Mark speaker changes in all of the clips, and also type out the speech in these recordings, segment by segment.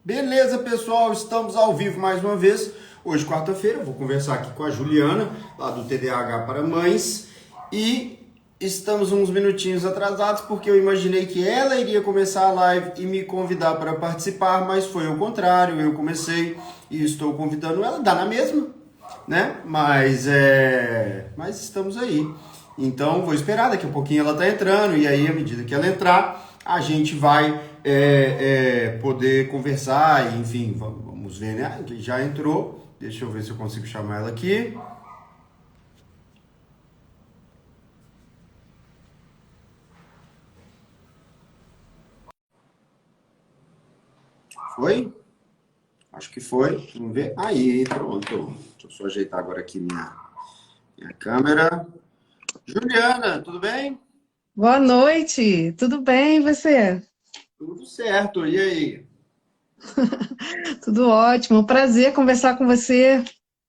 Speaker 1: Beleza, pessoal, estamos ao vivo mais uma vez. Hoje, quarta-feira, eu vou conversar aqui com a Juliana, lá do TDAH para Mães. E estamos uns minutinhos atrasados, porque eu imaginei que ela iria começar a live e me convidar para participar, mas foi o contrário. Eu comecei e estou convidando ela, dá na mesma, né? Mas estamos aí. Então, vou esperar, daqui a pouquinho ela está entrando, e aí, à medida que ela entrar, a gente vai poder conversar, e, enfim, vamos ver, né? Que já entrou. Deixa eu ver se eu consigo chamar ela aqui. Foi? Acho que foi. Vamos ver. Aí, pronto. Deixa eu só ajeitar agora aqui minha câmera. Juliana, tudo bem?
Speaker 2: Boa noite, tudo bem e você?
Speaker 1: Tudo certo. E aí?
Speaker 2: Tudo ótimo, prazer conversar com você.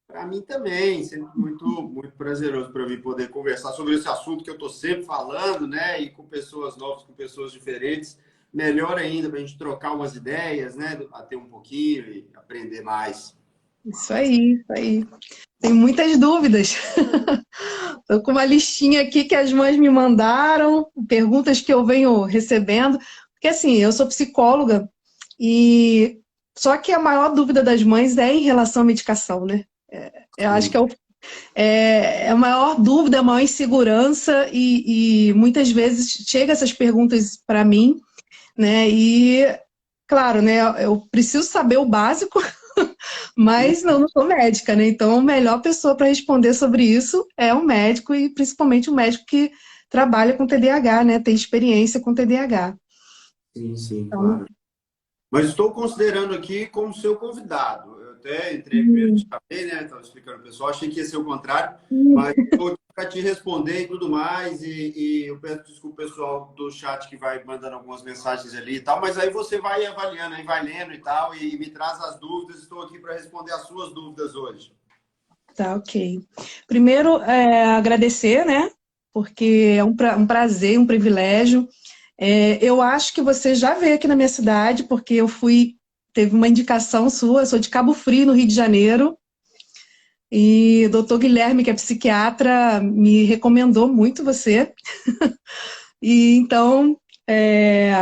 Speaker 1: Para mim também, sempre muito prazeroso para mim poder conversar sobre esse assunto que eu estou sempre falando, né? E com pessoas novas, com pessoas diferentes. Melhor ainda para a gente trocar umas ideias, né? Debater um pouquinho e aprender mais.
Speaker 2: Isso aí, isso aí. Tenho muitas dúvidas. Estou com uma listinha aqui que as mães me mandaram, perguntas que eu venho recebendo, porque assim, eu sou psicóloga e só que a maior dúvida das mães é em relação à medicação, né? Eu acho que
Speaker 1: Sim,
Speaker 2: é a maior dúvida, a maior insegurança e muitas vezes chega essas perguntas para mim, né? E claro, né? Eu preciso saber o básico, mas eu não sou médica, né? Então, a melhor pessoa para responder sobre isso é um médico e principalmente um médico que trabalha com TDAH, né? Tem experiência com TDAH.
Speaker 1: sim,
Speaker 2: Então,
Speaker 1: claro. Mas estou considerando aqui como seu convidado. Eu até entrei primeiro, te
Speaker 2: hum,
Speaker 1: chamei, né? Estava explicando ao pessoal, achei que ia ser o contrário, mas estou aqui para te responder e tudo mais. E eu peço desculpa ao pessoal do chat que vai mandando algumas mensagens ali e tal, mas aí você vai avaliando, aí vai lendo e tal, e me traz as dúvidas. Estou aqui para responder as suas dúvidas hoje.
Speaker 2: tá, ok. Primeiro, agradecer, né? Porque é um prazer, um privilégio. Eu acho que você já veio aqui na minha cidade, porque teve uma indicação sua, eu sou de Cabo Frio, no Rio de Janeiro, e o doutor Guilherme, que é psiquiatra, me recomendou muito você. E então, é,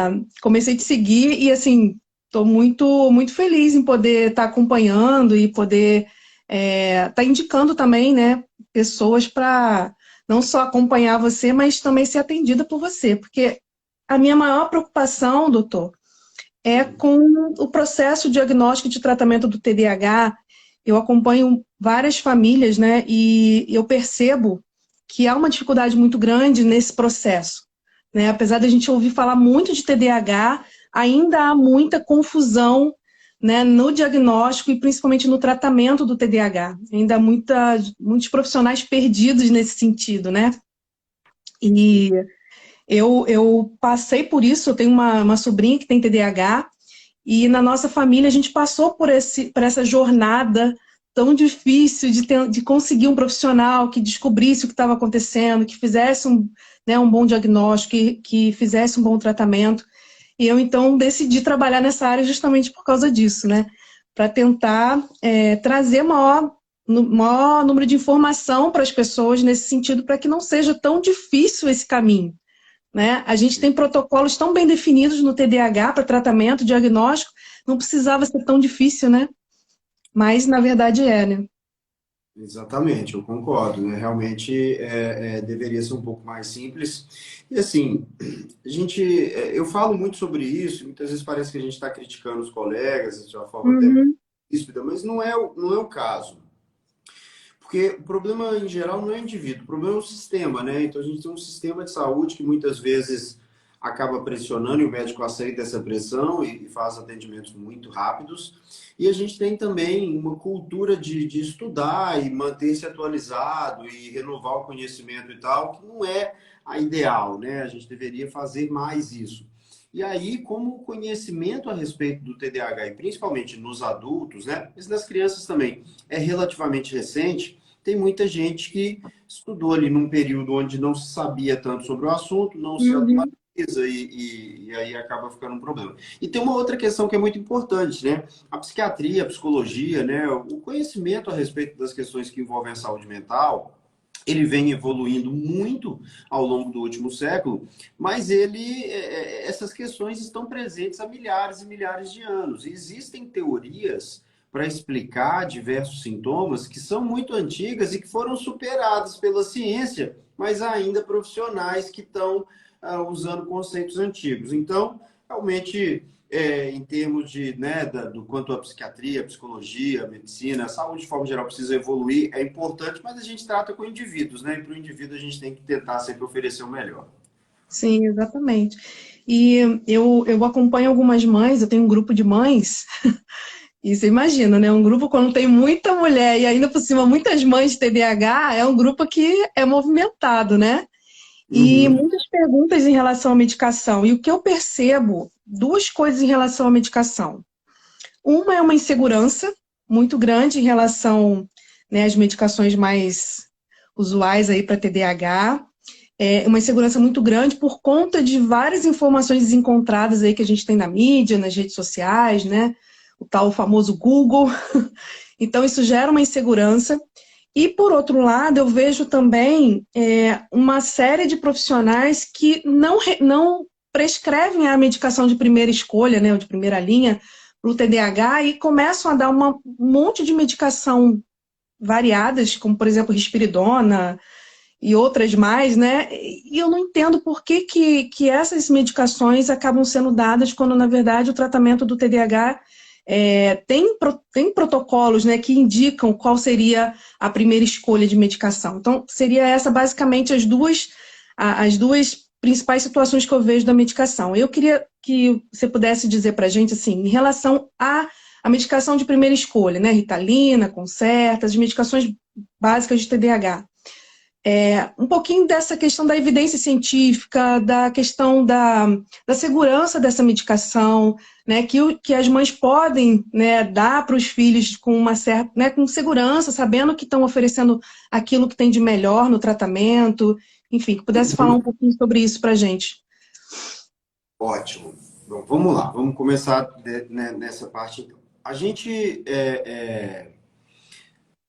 Speaker 2: comecei a te seguir e, assim, estou muito feliz em poder estar acompanhando e poder estar indicando também, né, pessoas para não só acompanhar você, mas também ser atendida por você, porque a minha maior preocupação, doutor, é com o processo diagnóstico de tratamento do TDAH. Eu acompanho várias famílias, né, e eu percebo que há uma dificuldade muito grande nesse processo, né? Apesar da gente ouvir falar muito de TDAH, ainda há muita confusão, né, no diagnóstico e principalmente no tratamento do TDAH. Ainda há muitos profissionais perdidos nesse sentido, né? E eu passei por isso, eu tenho uma sobrinha que tem TDAH, e na nossa família a gente passou por essa jornada tão difícil de conseguir um profissional que descobrisse o que estava acontecendo, que fizesse um bom diagnóstico, que fizesse um bom tratamento. E eu então decidi trabalhar nessa área justamente por causa disso, né? Para tentar trazer maior número de informação para as pessoas nesse sentido, para que não seja tão difícil esse caminho, né? A gente tem protocolos tão bem definidos no TDAH para tratamento, diagnóstico, não precisava ser tão difícil, né? Mas na verdade é, né?
Speaker 1: Exatamente, eu concordo, né? Realmente deveria ser um pouco mais simples. E assim, eu falo muito sobre isso, muitas vezes parece que a gente está criticando os colegas de uma forma até
Speaker 2: Uhum,
Speaker 1: ríspida, mas não é o caso. Porque o problema, em geral, não é o indivíduo, o problema é o sistema, né? Então a gente tem um sistema de saúde que muitas vezes acaba pressionando e o médico aceita essa pressão e faz atendimentos muito rápidos. E a gente tem também uma cultura de estudar e manter-se atualizado e renovar o conhecimento e tal, que não é a ideal, né? A gente deveria fazer mais isso. E aí, como o conhecimento a respeito do TDAH, e principalmente nos adultos, né? Mas nas crianças também, é relativamente recente, tem muita gente que estudou ali num período onde não se sabia tanto sobre o assunto, não se
Speaker 2: uhum.
Speaker 1: e aí acaba ficando um problema. E tem uma outra questão que é muito importante, né? A psiquiatria, a psicologia, né? O conhecimento a respeito das questões que envolvem a saúde mental, ele vem evoluindo muito ao longo do último século, mas essas questões estão presentes há milhares e milhares de anos. E existem teorias para explicar diversos sintomas que são muito antigas e que foram superadas pela ciência, mas ainda profissionais que estão usando conceitos antigos. Então, realmente, em termos de, né, do quanto a psiquiatria, a psicologia, a medicina, a saúde de forma geral precisa evoluir, é importante, mas a gente trata com indivíduos, né? E para o indivíduo a gente tem que tentar sempre oferecer o melhor.
Speaker 2: Sim, exatamente. E eu acompanho algumas mães, eu tenho um grupo de mães, e você imagina, né? Um grupo quando tem muita mulher e ainda por cima muitas mães de TDAH, é um grupo que é movimentado, né? E
Speaker 1: Uhum,
Speaker 2: muitas perguntas em relação à medicação. E o que eu percebo, duas coisas em relação à medicação. Uma é uma insegurança muito grande em relação, né, às medicações mais usuais aí para TDAH. É uma insegurança muito grande por conta de várias informações desencontradas aí que a gente tem na mídia, nas redes sociais, né? O tal famoso Google. Então, isso gera uma insegurança. E, por outro lado, eu vejo também uma série de profissionais que não prescrevem a medicação de primeira escolha, né, ou de primeira linha, para o TDAH e começam a dar um monte de medicação variadas, como, por exemplo, risperidona e outras mais, né? E eu não entendo por que essas medicações acabam sendo dadas quando, na verdade, o tratamento do TDAH tem protocolos, né, que indicam qual seria a primeira escolha de medicação. Então, seria essa basicamente as duas principais situações que eu vejo da medicação. Eu queria que você pudesse dizer para a gente, assim, em relação à medicação de primeira escolha, né, Ritalina, Concerta, as medicações básicas de TDAH. Um pouquinho dessa questão da evidência científica, da questão da segurança dessa medicação, né, que as mães podem, né, dar para os filhos com uma certa, né, com segurança, sabendo que estão oferecendo aquilo que tem de melhor no tratamento. Enfim, que pudesse falar um
Speaker 1: uhum.
Speaker 2: pouquinho sobre isso para a gente.
Speaker 1: Ótimo. Bom, vamos lá, vamos começar nessa parte. Então. A gente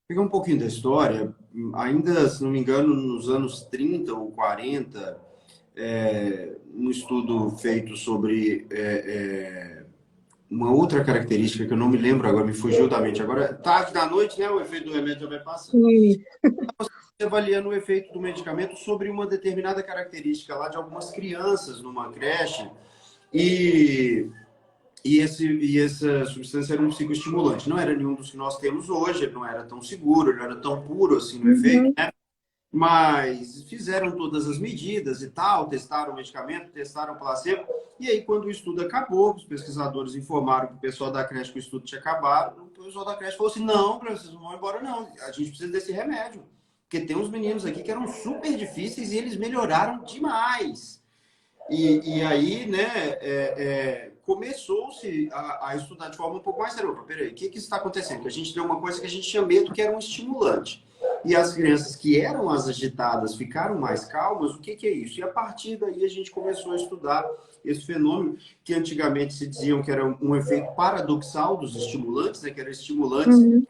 Speaker 1: pegar um pouquinho da história, ainda, se não me engano, nos anos 30 ou 40, um estudo feito sobre uma outra característica que eu não me lembro agora, me fugiu da mente. Agora, tarde da noite, né, o efeito do remédio já vai passando.
Speaker 2: Sim.
Speaker 1: Avaliando o efeito do medicamento sobre uma determinada característica lá de algumas crianças numa creche e e essa substância era um psicoestimulante. Não era nenhum dos que nós temos hoje, ele não era tão seguro, ele não era tão puro assim no efeito,
Speaker 2: Uhum,
Speaker 1: né? Mas fizeram todas as medidas e tal, testaram o medicamento, testaram o placebo, e aí quando o estudo acabou, os pesquisadores informaram para o pessoal da creche que o estudo tinha acabado, o pessoal da creche falou assim, não, vocês não vão embora não, a gente precisa desse remédio, porque tem uns meninos aqui que eram super difíceis e eles melhoraram demais. E aí, né, começou-se a estudar de forma um pouco mais séria. Opa, peraí, o que está acontecendo? Que a gente deu uma coisa que a gente tinha medo que era um estimulante. E as crianças que eram as agitadas ficaram mais calmas, o que é isso? E a partir daí a gente começou a estudar esse fenômeno que antigamente se diziam que era um efeito paradoxal dos estimulantes, né, que eram estimulantes
Speaker 2: uhum.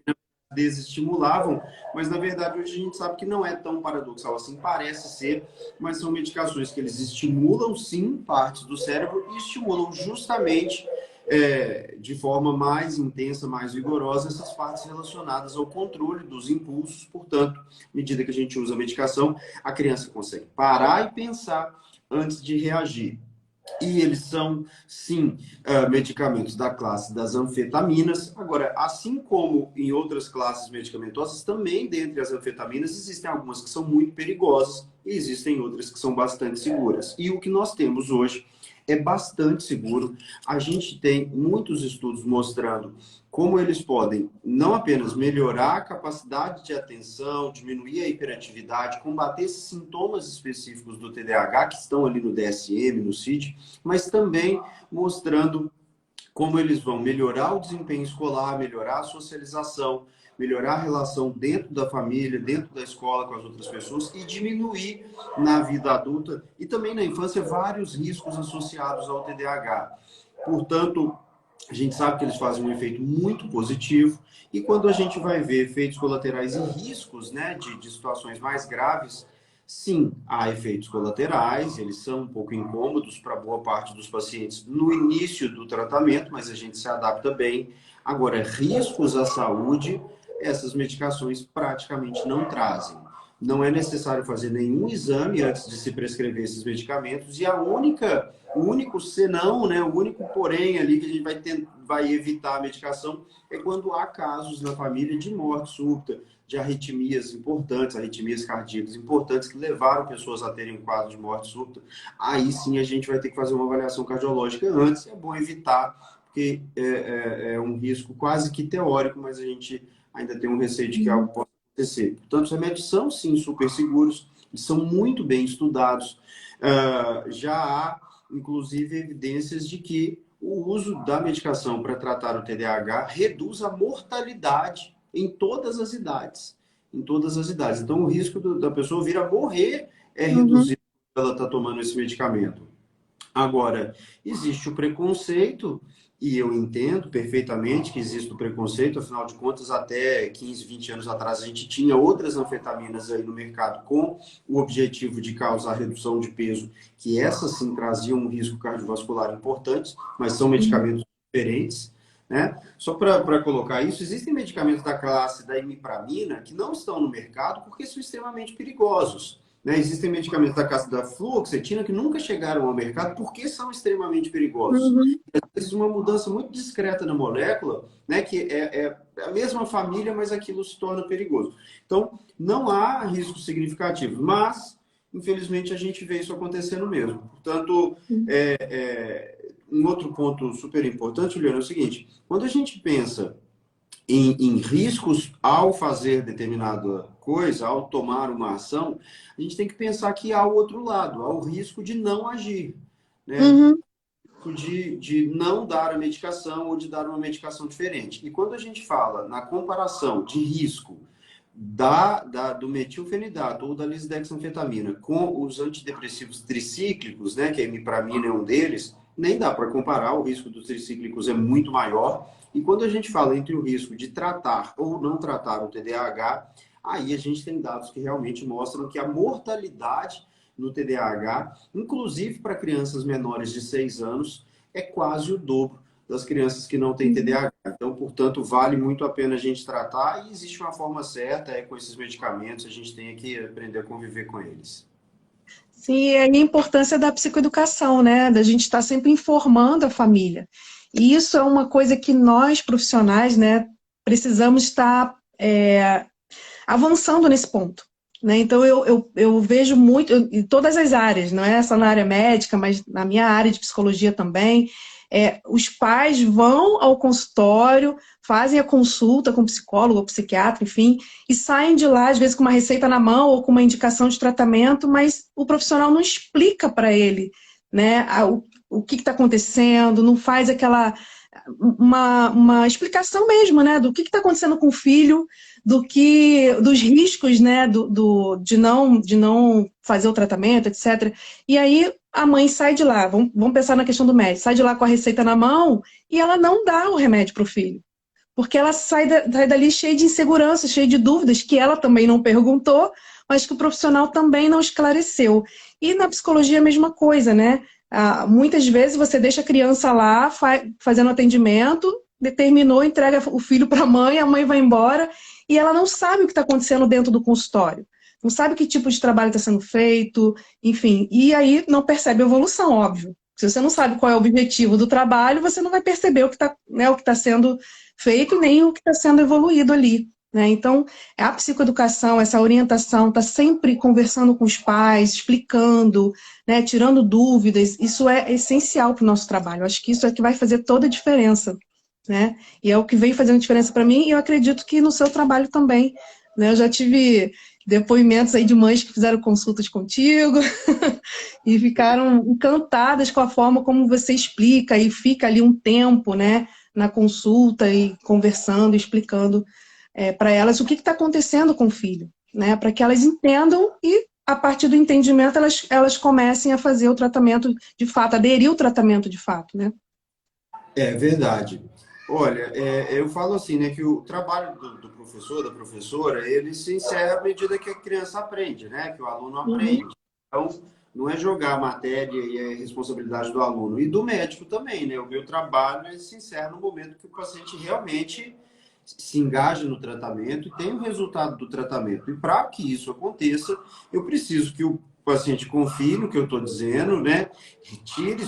Speaker 1: desestimulavam, mas na verdade hoje a gente sabe que não é tão paradoxal assim, parece ser, mas são medicações que eles estimulam sim partes do cérebro e estimulam justamente de forma mais intensa, mais vigorosa, essas partes relacionadas ao controle dos impulsos. Portanto, à medida que a gente usa a medicação, a criança consegue parar e pensar antes de reagir. E eles são, sim, medicamentos da classe das anfetaminas. Agora, assim como em outras classes medicamentosas, também dentre as anfetaminas existem algumas que são muito perigosas e existem outras que são bastante seguras. E o que nós temos hoje é bastante seguro. A gente tem muitos estudos mostrando como eles podem não apenas melhorar a capacidade de atenção, diminuir a hiperatividade, combater esses sintomas específicos do TDAH que estão ali no DSM, no CID, mas também mostrando como eles vão melhorar o desempenho escolar, melhorar a socialização, melhorar a relação dentro da família, dentro da escola com as outras pessoas e diminuir na vida adulta e também na infância vários riscos associados ao TDAH. Portanto, a gente sabe que eles fazem um efeito muito positivo e quando a gente vai ver efeitos colaterais e riscos, né, de situações mais graves, sim, há efeitos colaterais, eles são um pouco incômodos para boa parte dos pacientes no início do tratamento, mas a gente se adapta bem. Agora, riscos à saúde, essas medicações praticamente não trazem. Não é necessário fazer nenhum exame antes de se prescrever esses medicamentos e o único senão, né, o único porém ali que a gente vai evitar a medicação é quando há casos na família de morte súbita, de arritmias importantes, arritmias cardíacas importantes que levaram pessoas a terem um quadro de morte súbita. Aí sim a gente vai ter que fazer uma avaliação cardiológica antes, é bom evitar, porque é um risco quase que teórico, mas a gente ainda tem um receio de que algo possa acontecer. Portanto, os remédios são sim super seguros, eles são muito bem estudados. Já há, inclusive, evidências de que o uso da medicação para tratar o TDAH reduz a mortalidade em todas as idades. Em todas as idades. Então, o risco da pessoa vir a morrer é reduzido quando ela está tomando esse medicamento. Agora, existe o preconceito, e eu entendo perfeitamente que existe o preconceito, afinal de contas, até 15, 20 anos atrás, a gente tinha outras anfetaminas aí no mercado com o objetivo de causar redução de peso, que essas sim traziam um risco cardiovascular importante, mas são medicamentos diferentes, né? Só para colocar isso, existem medicamentos da classe da imipramina que não estão no mercado porque são extremamente perigosos. Né? Existem medicamentos da classe da fluoxetina que nunca chegaram ao mercado porque são extremamente perigosos. Às vezes uma mudança muito discreta na molécula, né, que é a mesma família, mas aquilo se torna perigoso. Então, não há riscos significativos, mas, infelizmente, a gente vê isso acontecendo mesmo. Portanto, um outro ponto super importante, Juliana, é o seguinte, quando a gente pensa em riscos ao fazer determinada coisa, ao tomar uma ação, a gente tem que pensar que há o outro lado, há o risco de não agir, né? De não dar a medicação ou de dar uma medicação diferente. E quando a gente fala na comparação de risco do metilfenidato ou da lisdexanfetamina com os antidepressivos tricíclicos, né, que a imipramina é um deles, nem dá para comparar, o risco dos tricíclicos é muito maior. E quando a gente fala entre o risco de tratar ou não tratar o TDAH, aí a gente tem dados que realmente mostram que a mortalidade no TDAH, inclusive para crianças menores de 6 anos, é quase o dobro das crianças que não têm TDAH. Então, portanto, vale muito a pena a gente tratar e existe uma forma certa, com esses medicamentos, a gente tem que aprender a conviver com eles.
Speaker 2: Sim, é a importância da psicoeducação, né? Da gente estar sempre informando a família. E isso é uma coisa que nós, profissionais, né, precisamos estar avançando nesse ponto. Né? Então, eu vejo muito, em todas as áreas, não é só na área médica, mas na minha área de psicologia também, os pais vão ao consultório, fazem a consulta com o psicólogo ou psiquiatra, enfim, e saem de lá, às vezes, com uma receita na mão ou com uma indicação de tratamento, mas o profissional não explica para ele, né, o que está acontecendo, não faz uma explicação mesmo, né, do que está acontecendo com o filho, dos riscos, né, de não fazer o tratamento, etc. E aí a mãe sai de lá, vamos pensar na questão do médico, sai de lá com a receita na mão e ela não dá o remédio para o filho. Porque ela sai dali cheia de insegurança, cheia de dúvidas, que ela também não perguntou, mas que o profissional também não esclareceu. E na psicologia a mesma coisa, né? Muitas vezes você deixa a criança lá fazendo atendimento, determinou, entrega o filho para a mãe vai embora, e ela não sabe o que está acontecendo dentro do consultório. Não sabe que tipo de trabalho está sendo feito, enfim. E aí não percebe a evolução, óbvio. Se você não sabe qual é o objetivo do trabalho, você não vai perceber o que está sendo feito, nem o que está sendo evoluído ali. Né? Então, a psicoeducação, essa orientação, está sempre conversando com os pais, explicando, né, tirando dúvidas, isso é essencial para o nosso trabalho. Eu acho que isso é que vai fazer toda a diferença. Né? E é o que vem fazendo diferença para mim e eu acredito que no seu trabalho também. Né? Eu já tive depoimentos aí de mães que fizeram consultas contigo e ficaram encantadas com a forma como você explica e fica ali um tempo, né, na consulta e conversando, explicando para elas o que está acontecendo com o filho, né, para que elas entendam e a partir do entendimento elas comecem a fazer o tratamento de fato, aderir ao tratamento de fato, né?
Speaker 1: É verdade. Olha, eu falo assim, né, que o trabalho do professor, da professora, ele se encerra à medida que a criança aprende, né, que o aluno
Speaker 2: Uhum.
Speaker 1: aprende. Então, não é jogar a matéria e é responsabilidade do aluno e do médico também, né? O meu trabalho ele se encerra no momento que o paciente realmente se engaja no tratamento e tem o resultado do tratamento. E para que isso aconteça, eu preciso que o paciente confie no que eu estou dizendo, né? Retire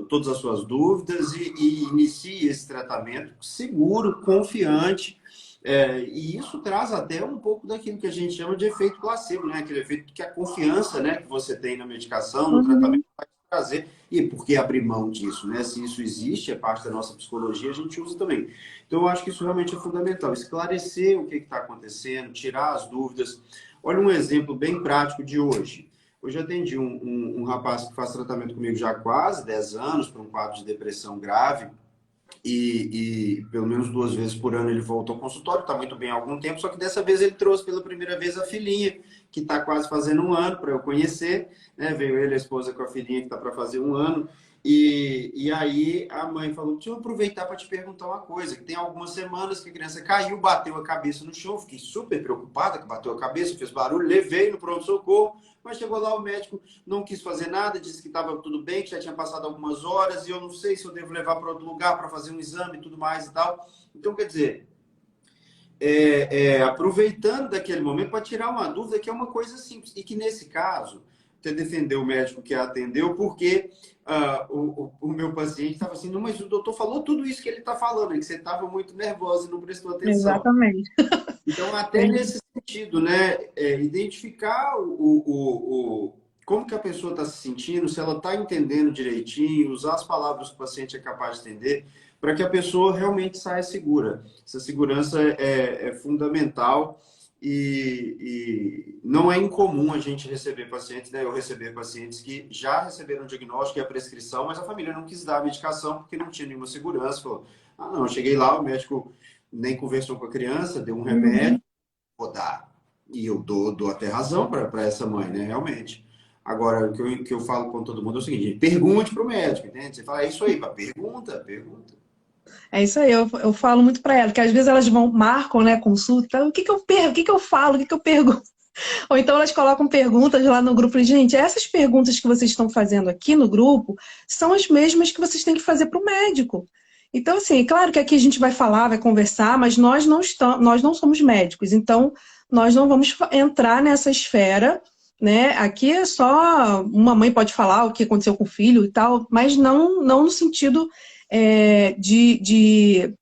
Speaker 1: todas as suas dúvidas e inicie esse tratamento seguro, confiante. E isso traz até um pouco daquilo que a gente chama de efeito placebo, né? Aquele efeito que a confiança, né, que você tem na medicação, no tratamento,
Speaker 2: Uhum.
Speaker 1: vai trazer. E por que abrir mão disso, né? Se isso existe, é parte da nossa psicologia, a gente usa também. Então, eu acho que isso realmente é fundamental. Esclarecer o que está acontecendo, tirar as dúvidas. Olha um exemplo bem prático de hoje. Hoje eu atendi um rapaz que faz tratamento comigo já há quase 10 anos para um quadro de depressão grave e pelo menos 2 vezes por ano ele volta ao consultório, está muito bem há algum tempo, só que dessa vez ele trouxe pela primeira vez a filhinha, que está quase fazendo um ano, para eu conhecer, né? Veio ele, a esposa com a filhinha que está para fazer um ano, e aí a mãe falou, deixa eu aproveitar para te perguntar uma coisa, que tem algumas semanas que a criança caiu, bateu a cabeça no chão, fiquei super preocupada, que bateu a cabeça, fez barulho, levei no pronto-socorro, mas chegou lá o médico, não quis fazer nada, disse que estava tudo bem, que já tinha passado algumas horas e eu não sei se eu devo levar para outro lugar para fazer um exame e tudo mais e tal. Então, quer dizer, aproveitando daquele momento para tirar uma dúvida que é uma coisa simples e que nesse caso, até defender o médico que a atendeu, porque o meu paciente estava assim, não, mas o doutor falou tudo isso que ele está falando, que você estava muito nervosa e não prestou atenção.
Speaker 2: Exatamente.
Speaker 1: Então, até nesse sentido, né, identificar como que a pessoa está se sentindo, se ela está entendendo direitinho, usar as palavras que o paciente é capaz de entender, para que a pessoa realmente saia segura. Essa segurança é fundamental e não é incomum a gente receber pacientes, né, eu receber pacientes que já receberam o diagnóstico e a prescrição, mas a família não quis dar a medicação porque não tinha nenhuma segurança. Falou, ah, não, eu cheguei lá, o médico nem conversou com a criança, deu um remédio,
Speaker 2: Uhum.
Speaker 1: vou dar. E eu dou até razão para essa mãe, né? Realmente. Agora, o que eu falo com todo mundo é o seguinte: pergunte para o médico, entende? Você fala, é isso aí, pergunta, pergunta.
Speaker 2: É isso aí, eu falo muito para ela, que às vezes elas marcam, né, consulta, o que que eu pergunto, o que que eu falo, o que que eu pergunto? Ou então elas colocam perguntas lá no grupo, gente, essas perguntas que vocês estão fazendo aqui no grupo são as mesmas que vocês têm que fazer para o médico. Então, assim, claro que aqui a gente vai falar, vai conversar, mas nós não somos médicos, então nós não vamos entrar nessa esfera, né? Aqui é só uma mãe pode falar o que aconteceu com o filho e tal, mas não no sentido de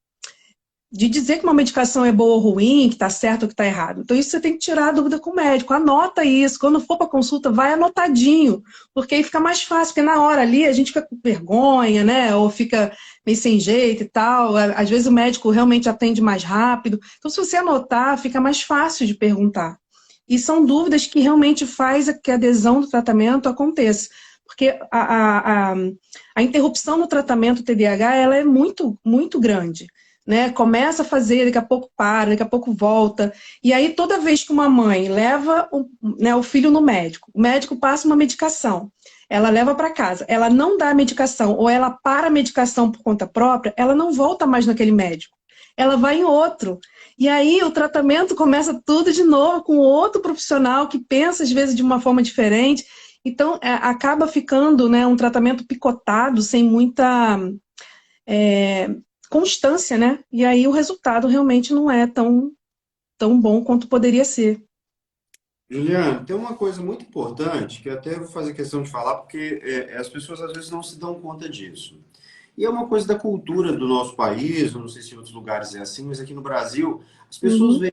Speaker 2: dizer que uma medicação é boa ou ruim, que está certo ou que está errado. Então, isso você tem que tirar a dúvida com o médico. Anota isso. Quando for para consulta, vai anotadinho, porque aí fica mais fácil, porque na hora ali a gente fica com vergonha, né? Ou fica meio sem jeito e tal. Às vezes o médico realmente atende mais rápido. Então, se você anotar, fica mais fácil de perguntar. E são dúvidas que realmente faz que a adesão do tratamento aconteça. Porque a interrupção no tratamento TDAH ela é muito, muito grande. Né? Começa a fazer, daqui a pouco para, daqui a pouco volta. E aí, toda vez que uma mãe leva o filho no médico, o médico passa uma medicação, ela leva para casa, ela não dá a medicação, ou ela para a medicação por conta própria, ela não volta mais naquele médico. Ela vai em outro. E aí o tratamento começa tudo de novo com outro profissional que pensa, às vezes, de uma forma diferente. Então, acaba ficando, né, um tratamento picotado, sem muita constância, né? E aí o resultado realmente não é tão bom quanto poderia ser.
Speaker 1: Juliana, tem uma coisa muito importante que eu até vou fazer questão de falar, porque as pessoas às vezes não se dão conta disso. E é uma coisa da cultura do nosso país, eu não sei se em outros lugares é assim, mas aqui no Brasil, as pessoas
Speaker 2: Uhum,
Speaker 1: veem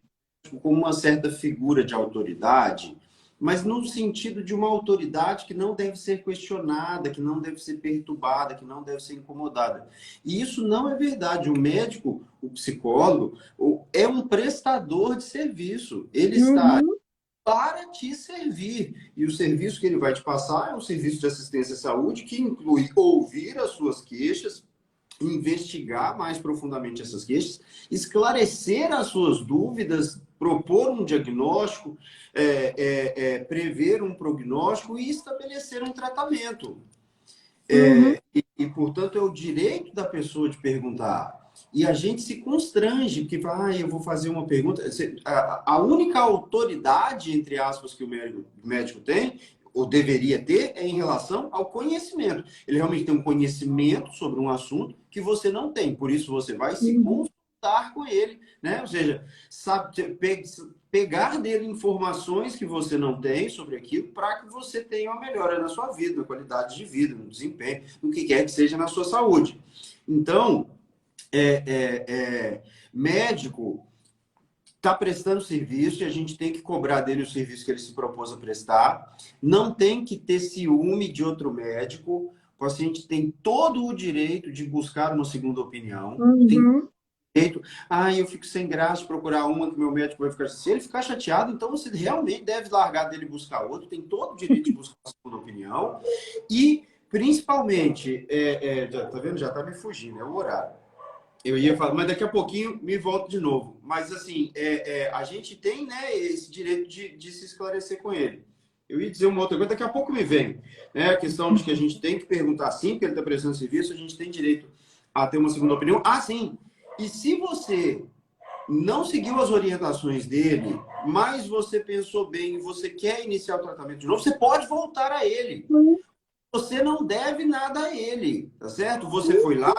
Speaker 1: como uma certa figura de autoridade, mas no sentido de uma autoridade que não deve ser questionada, que não deve ser perturbada, que não deve ser incomodada. E isso não é verdade. O médico, o psicólogo, é um prestador de serviço. Ele está
Speaker 2: uhum,
Speaker 1: para te servir. E o serviço que ele vai te passar é um serviço de assistência à saúde que inclui ouvir as suas queixas, investigar mais profundamente essas queixas, esclarecer as suas dúvidas, propor um diagnóstico, prever um prognóstico e estabelecer um tratamento.
Speaker 2: Uhum.
Speaker 1: Portanto, é o direito da pessoa de perguntar. E a gente se constrange, porque fala, eu vou fazer uma pergunta. A única autoridade, entre aspas, que o médico tem, ou deveria ter, é em relação ao conhecimento. Ele realmente tem um conhecimento sobre um assunto que você não tem. Por isso, você vai se
Speaker 2: Uhum.
Speaker 1: consultar com ele, né? Ou seja, sabe, pegar dele informações que você não tem sobre aquilo para que você tenha uma melhora na sua vida, na qualidade de vida, no desempenho, no que quer que seja na sua saúde. Então, médico está prestando serviço e a gente tem que cobrar dele o serviço que ele se propôs a prestar. Não tem que ter ciúme de outro médico. O paciente tem todo o direito de buscar uma segunda opinião. Tem
Speaker 2: Uhum.
Speaker 1: direito. Eu fico sem graça de procurar uma que meu médico vai ficar. Se ele ficar chateado, então você realmente deve largar dele e buscar outro. Tem todo o direito de buscar uma segunda opinião. E, principalmente, tá vendo? Já tá me fugindo, é o horário. Eu ia falar, mas daqui a pouquinho me volto de novo. Mas, assim, a gente tem, né, esse direito de se esclarecer com ele. Eu ia dizer uma outra coisa, daqui a pouco me vem. Né, a questão de que a gente tem que perguntar sim, porque ele está prestando serviço, a gente tem direito a ter uma segunda opinião. Sim. E se você não seguiu as orientações dele, mas você pensou bem e você quer iniciar o tratamento de novo, você pode voltar a ele. Você não deve nada a ele, tá certo? Você foi lá,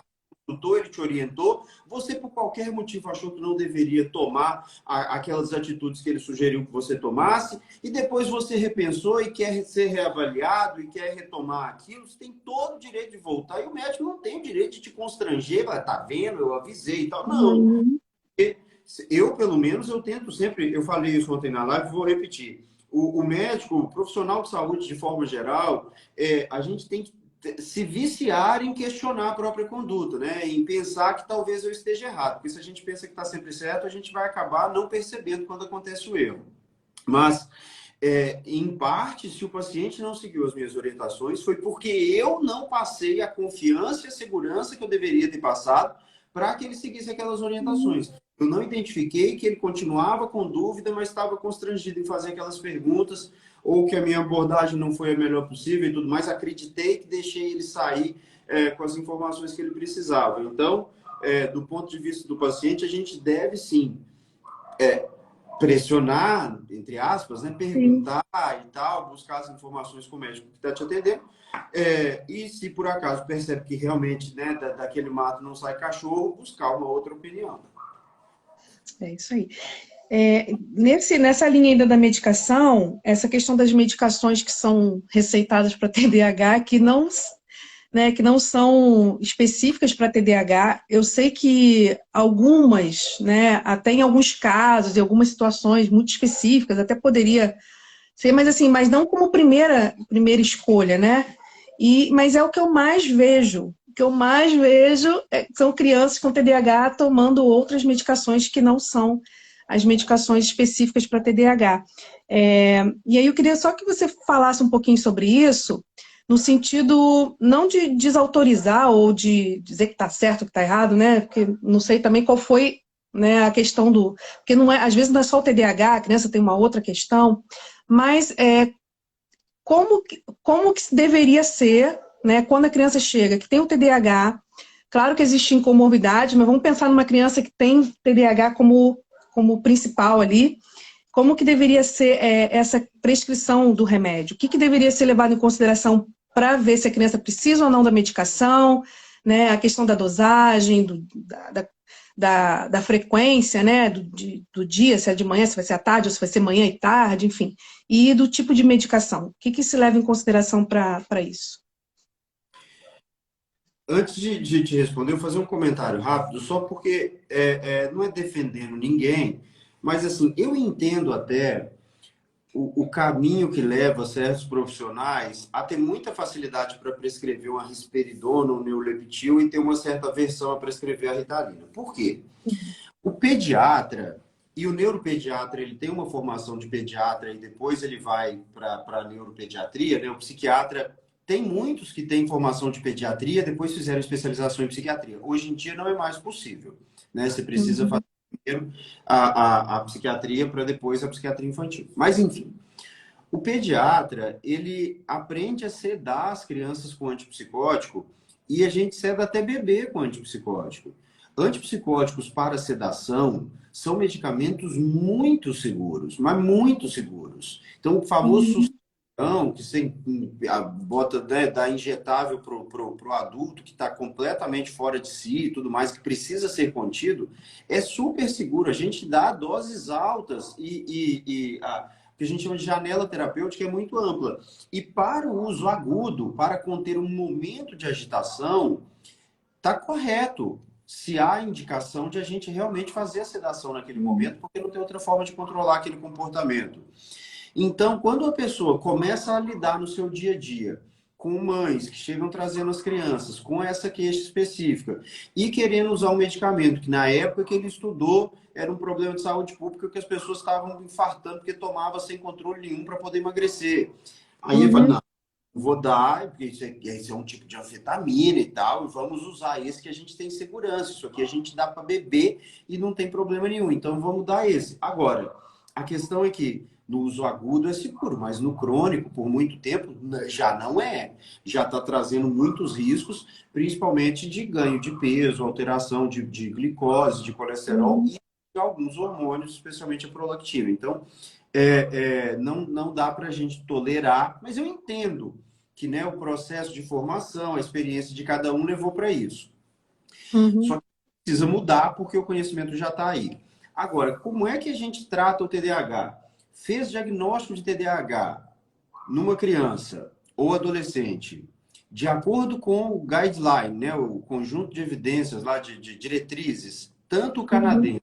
Speaker 1: ele te orientou, você por qualquer motivo achou que não deveria tomar aquelas atitudes que ele sugeriu que você tomasse, e depois você repensou e quer ser reavaliado e quer retomar aquilo, você tem todo o direito de voltar, e o médico não tem o direito de te constranger, tá vendo, eu avisei e tal. Não.
Speaker 2: Uhum.
Speaker 1: Eu, pelo menos, eu tento sempre, eu falei isso ontem na live, vou repetir. O médico, o profissional de saúde, de forma geral, a gente tem que se viciar em questionar a própria conduta, né? Em pensar que talvez eu esteja errado. Porque se a gente pensa que está sempre certo, a gente vai acabar não percebendo quando acontece o erro. Mas, em parte, se o paciente não seguiu as minhas orientações, foi porque eu não passei a confiança e a segurança que eu deveria ter passado para que ele seguisse aquelas orientações. Eu não identifiquei que ele continuava com dúvida, mas estava constrangido em fazer aquelas perguntas, ou que a minha abordagem não foi a melhor possível e tudo mais. Acreditei que deixei ele sair com as informações que ele precisava. Então, do ponto de vista do paciente, a gente deve sim pressionar, entre aspas, né?
Speaker 2: Sim.
Speaker 1: Perguntar e tal, buscar as informações com o médico que está te atendendo. E se por acaso percebe que realmente, né, daquele mato não sai cachorro, buscar uma outra opinião.
Speaker 2: É isso aí. Nessa linha ainda da medicação, essa questão das medicações que são receitadas para TDAH, que não, né, que não são específicas para TDAH, eu sei que algumas, né, até em alguns casos, em algumas situações muito específicas, até poderia ser, mas assim, mas não como primeira escolha, né? Mas é o que eu mais vejo. O que eu mais vejo são crianças com TDAH tomando outras medicações que não são as medicações específicas para TDAH. E aí eu queria só que você falasse um pouquinho sobre isso, no sentido não de desautorizar ou de dizer que está certo ou que está errado, né? Porque não sei também qual foi, né, a questão do... Porque não às vezes não é só o TDAH, a criança tem uma outra questão, mas como que deveria ser, né, quando a criança chega, que tem o TDAH, claro que existe comorbidade, mas vamos pensar numa criança que tem TDAH como principal ali, como que deveria ser essa prescrição do remédio? O que deveria ser levado em consideração para ver se a criança precisa ou não da medicação, né, a questão da dosagem, da frequência, né, do dia, se é de manhã, se vai ser à tarde, ou se vai ser manhã e tarde, enfim, e do tipo de medicação. O que se leva em consideração para isso?
Speaker 1: Antes de te responder, eu vou fazer um comentário rápido, só porque não é defendendo ninguém, mas assim, eu entendo até o caminho que leva certos profissionais a ter muita facilidade para prescrever uma risperidona, um neuleptil e ter uma certa aversão a prescrever a Ritalina. Por quê? O pediatra, E o neuropediatra, ele tem uma formação de pediatra e depois ele vai para a neuropediatria, né? O psiquiatra, tem muitos que têm formação de pediatria, depois fizeram especialização em psiquiatria. Hoje em dia não é mais possível, né? Você precisa fazer
Speaker 2: Uhum.
Speaker 1: primeiro a psiquiatria para depois a psiquiatria infantil. Mas, enfim, o pediatra, ele aprende a sedar as crianças com antipsicótico e a gente seda até bebê com antipsicótico. Antipsicóticos para sedação são medicamentos muito seguros, mas muito seguros. Então, o famoso
Speaker 2: Uhum.
Speaker 1: sustão, que você bota, né, dá injetável para o adulto que está completamente fora de si e tudo mais, que precisa ser contido, é super seguro. A gente dá doses altas que a gente chama de janela terapêutica é muito ampla. E para o uso agudo, para conter um momento de agitação, está correto. Se há indicação de a gente realmente fazer a sedação naquele
Speaker 2: Uhum.
Speaker 1: momento, porque não tem outra forma de controlar aquele comportamento. Então, quando a pessoa começa a lidar no seu dia a dia com mães que chegam trazendo as crianças com essa queixa específica e querendo usar um medicamento que na época que ele estudou era um problema de saúde pública que as pessoas estavam infartando porque tomava sem controle nenhum para poder emagrecer. Aí ele fala,
Speaker 2: Uhum.
Speaker 1: não, vou dar, porque isso é um tipo de anfetamina e tal, e vamos usar esse que a gente tem segurança. Isso aqui a gente dá para beber e não tem problema nenhum. Então vamos dar esse. Agora, a questão é que no uso agudo é seguro, mas no crônico, por muito tempo, já não é. Já está trazendo muitos riscos, principalmente de ganho de peso, alteração de glicose, de colesterol
Speaker 2: Uhum.
Speaker 1: e de alguns hormônios, especialmente a prolactina. Então, não dá para a gente tolerar, mas eu entendo que, né, o processo de formação, a experiência de cada um levou para isso. Só
Speaker 2: Uhum.
Speaker 1: que precisa mudar porque o conhecimento já está aí. Agora, como é que a gente trata o TDAH? Fez diagnóstico de TDAH numa criança ou adolescente, de acordo com o guideline, né, o conjunto de evidências lá de diretrizes, tanto o
Speaker 2: Uhum.
Speaker 1: canadense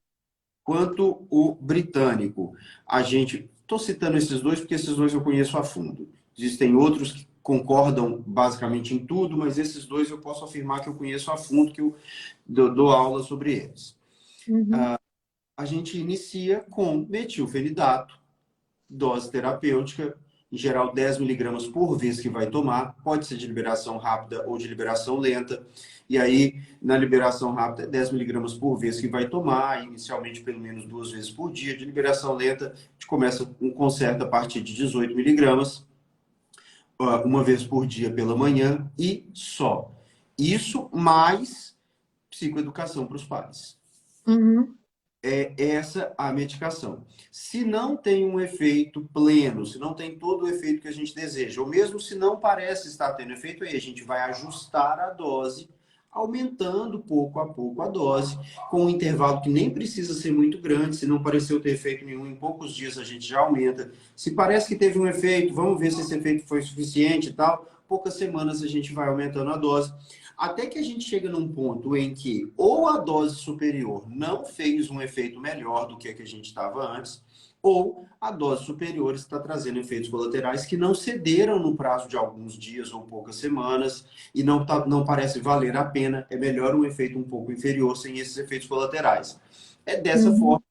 Speaker 1: quanto o britânico. A gente, estou citando esses dois porque esses dois eu conheço a fundo. Existem outros que concordam basicamente em tudo, mas esses dois eu posso afirmar que eu conheço a fundo, que eu dou aula sobre eles.
Speaker 2: Uhum.
Speaker 1: A gente inicia com metilfenidato, dose terapêutica, em geral 10 miligramas por vez que vai tomar, pode ser de liberação rápida ou de liberação lenta. E aí, na liberação rápida, é 10 miligramas por vez que vai tomar, inicialmente pelo menos 2 vezes por dia. De liberação lenta, a gente começa um concerto a partir de 18 miligramas, uma vez por dia pela manhã e só. Isso mais psicoeducação para os pais.
Speaker 2: Uhum.
Speaker 1: É essa a medicação. Se não tem um efeito pleno, se não tem todo o efeito que a gente deseja, ou mesmo se não parece estar tendo efeito, aí a gente vai ajustar a dose, aumentando pouco a pouco a dose, com um intervalo que nem precisa ser muito grande. Se não pareceu ter efeito nenhum, em poucos dias a gente já aumenta. Se parece que teve um efeito, vamos ver se esse efeito foi suficiente e tal. Poucas semanas a gente vai aumentando a dose. Até que a gente chega num ponto em que ou a dose superior não fez um efeito melhor do que a gente estava antes, ou a dose superior está trazendo efeitos colaterais que não cederam no prazo de alguns dias ou poucas semanas e não parece valer a pena. É melhor um efeito um pouco inferior sem esses efeitos colaterais. É dessa forma
Speaker 2: Uhum.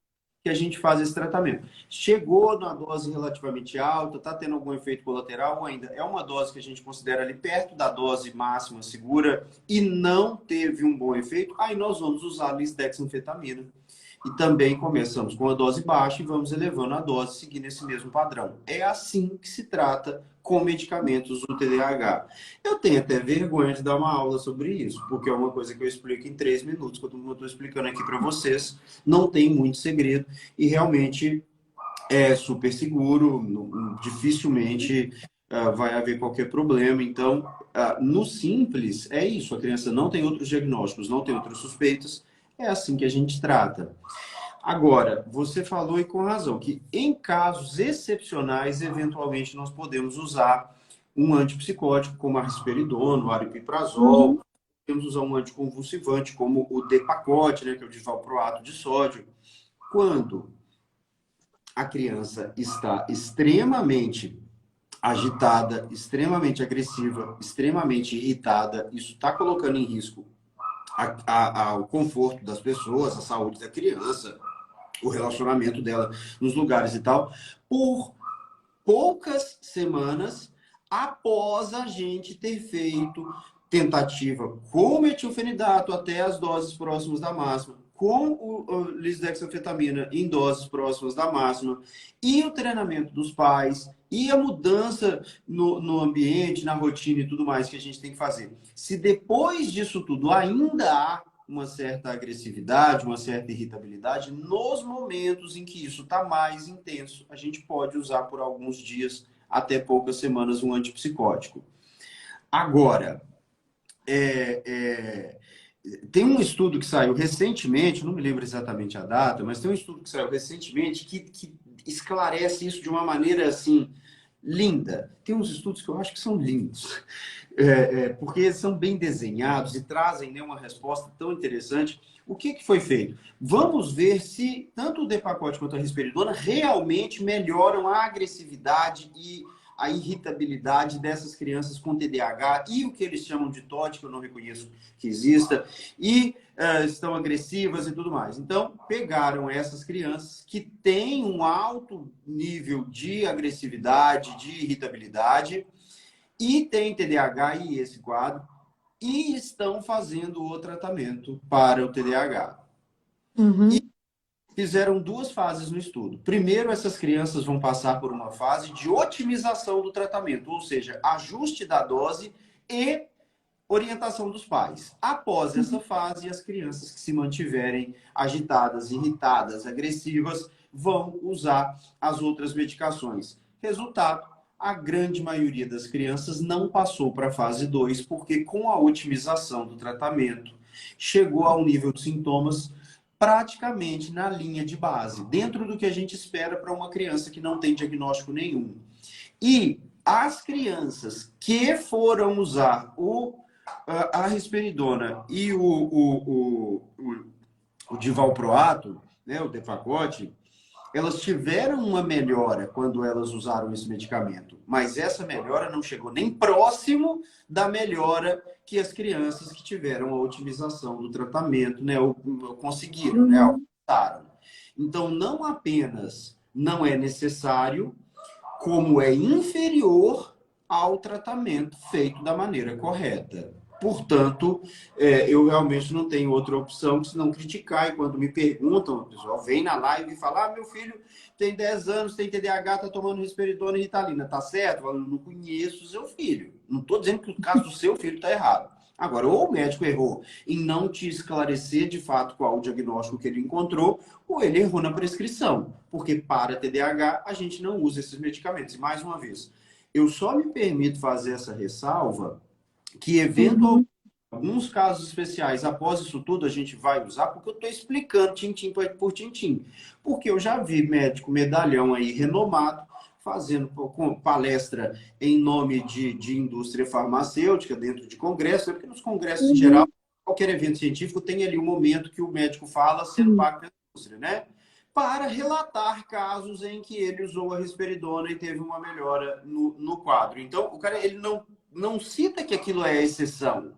Speaker 1: que a gente faz esse tratamento. Chegou na dose relativamente alta, está tendo algum efeito colateral ou ainda é uma dose que a gente considera ali perto da dose máxima segura e não teve um bom efeito, aí nós vamos usar a lisdexanfetamina. E também começamos com a dose baixa e vamos elevando a dose seguindo esse mesmo padrão. É assim que se trata com medicamentos do TDAH. Eu tenho até vergonha de dar uma aula sobre isso, porque é uma coisa que eu explico em 3 minutos, quando eu estou explicando aqui para vocês. Não tem muito segredo e realmente é super seguro, dificilmente vai haver qualquer problema. Então, no simples, é isso. A criança não tem outros diagnósticos, não tem outras suspeitas. É assim que a gente trata. Agora, você falou e com razão que em casos excepcionais, eventualmente nós podemos usar um antipsicótico como a risperidona, o aripiprazol,
Speaker 2: Uhum.
Speaker 1: podemos usar um anticonvulsivante como o Depakote, né, que é o divalproato de sódio. Quando a criança está extremamente agitada, extremamente agressiva, extremamente irritada, isso está colocando em risco o conforto das pessoas, a saúde da criança, o relacionamento dela nos lugares e tal, por poucas semanas após a gente ter feito tentativa com metilfenidato até as doses próximas da máxima, com o lisdexanfetamina em doses próximas da máxima, e o treinamento dos pais, e a mudança no ambiente, na rotina e tudo mais que a gente tem que fazer. Se depois disso tudo ainda há uma certa agressividade, uma certa irritabilidade, nos momentos em que isso está mais intenso, a gente pode usar por alguns dias, até poucas semanas, um antipsicótico. Agora, tem um estudo que saiu recentemente, não me lembro exatamente a data, mas tem um estudo que saiu recentemente que esclarece isso de uma maneira assim linda. Tem uns estudos que eu acho que são lindos, porque eles são bem desenhados e trazem, né, uma resposta tão interessante. O que foi feito? Vamos ver se tanto o Depakote quanto a risperidona realmente melhoram a agressividade e a irritabilidade dessas crianças com TDAH e o que eles chamam de TOD, que eu não reconheço que exista, e estão agressivas e tudo mais. Então, pegaram essas crianças que têm um alto nível de agressividade, de irritabilidade, e têm TDAH e esse quadro, e estão fazendo o tratamento para o TDAH.
Speaker 2: Uhum.
Speaker 1: E fizeram duas fases no estudo. Primeiro, essas crianças vão passar por uma fase de otimização do tratamento, ou seja, ajuste da dose e orientação dos pais. Após essa fase, as crianças que se mantiverem agitadas, irritadas, agressivas, vão usar as outras medicações. Resultado, a grande maioria das crianças não passou para a fase 2, porque com a otimização do tratamento, chegou ao nível de sintomas praticamente na linha de base, dentro do que a gente espera para uma criança que não tem diagnóstico nenhum. E as crianças que foram usar a risperidona e o divalproato, né, o Depakote, elas tiveram uma melhora quando elas usaram esse medicamento, mas essa melhora não chegou nem próximo da melhora que as crianças que tiveram a otimização do tratamento, né, conseguiram, né, alcançaram. Então, não apenas não é necessário, como é inferior ao tratamento feito da maneira correta. Portanto, eu realmente não tenho outra opção que senão criticar. E quando me perguntam, o pessoal vem na live e fala: meu filho tem 10 anos, tem TDAH, tá tomando risperidona e Ritalina. Tá certo? Eu não conheço o seu filho. Não estou dizendo que o caso do seu filho está errado. Agora, ou o médico errou em não te esclarecer de fato qual o diagnóstico que ele encontrou, ou ele errou na prescrição. Porque para TDAH a gente não usa esses medicamentos. E mais uma vez, eu só me permito fazer essa ressalva que eventualmente, alguns casos especiais, após isso tudo, a gente vai usar, porque eu estou explicando tintim por tintim. Porque eu já vi médico medalhão aí renomado fazendo palestra em nome de indústria farmacêutica dentro de congressos, porque nos congressos em geral, qualquer evento científico tem ali um momento que o médico fala sendo pago pela indústria, né? Para relatar casos em que ele usou a risperidona e teve uma melhora no quadro. Então, o cara ele não cita que aquilo é exceção.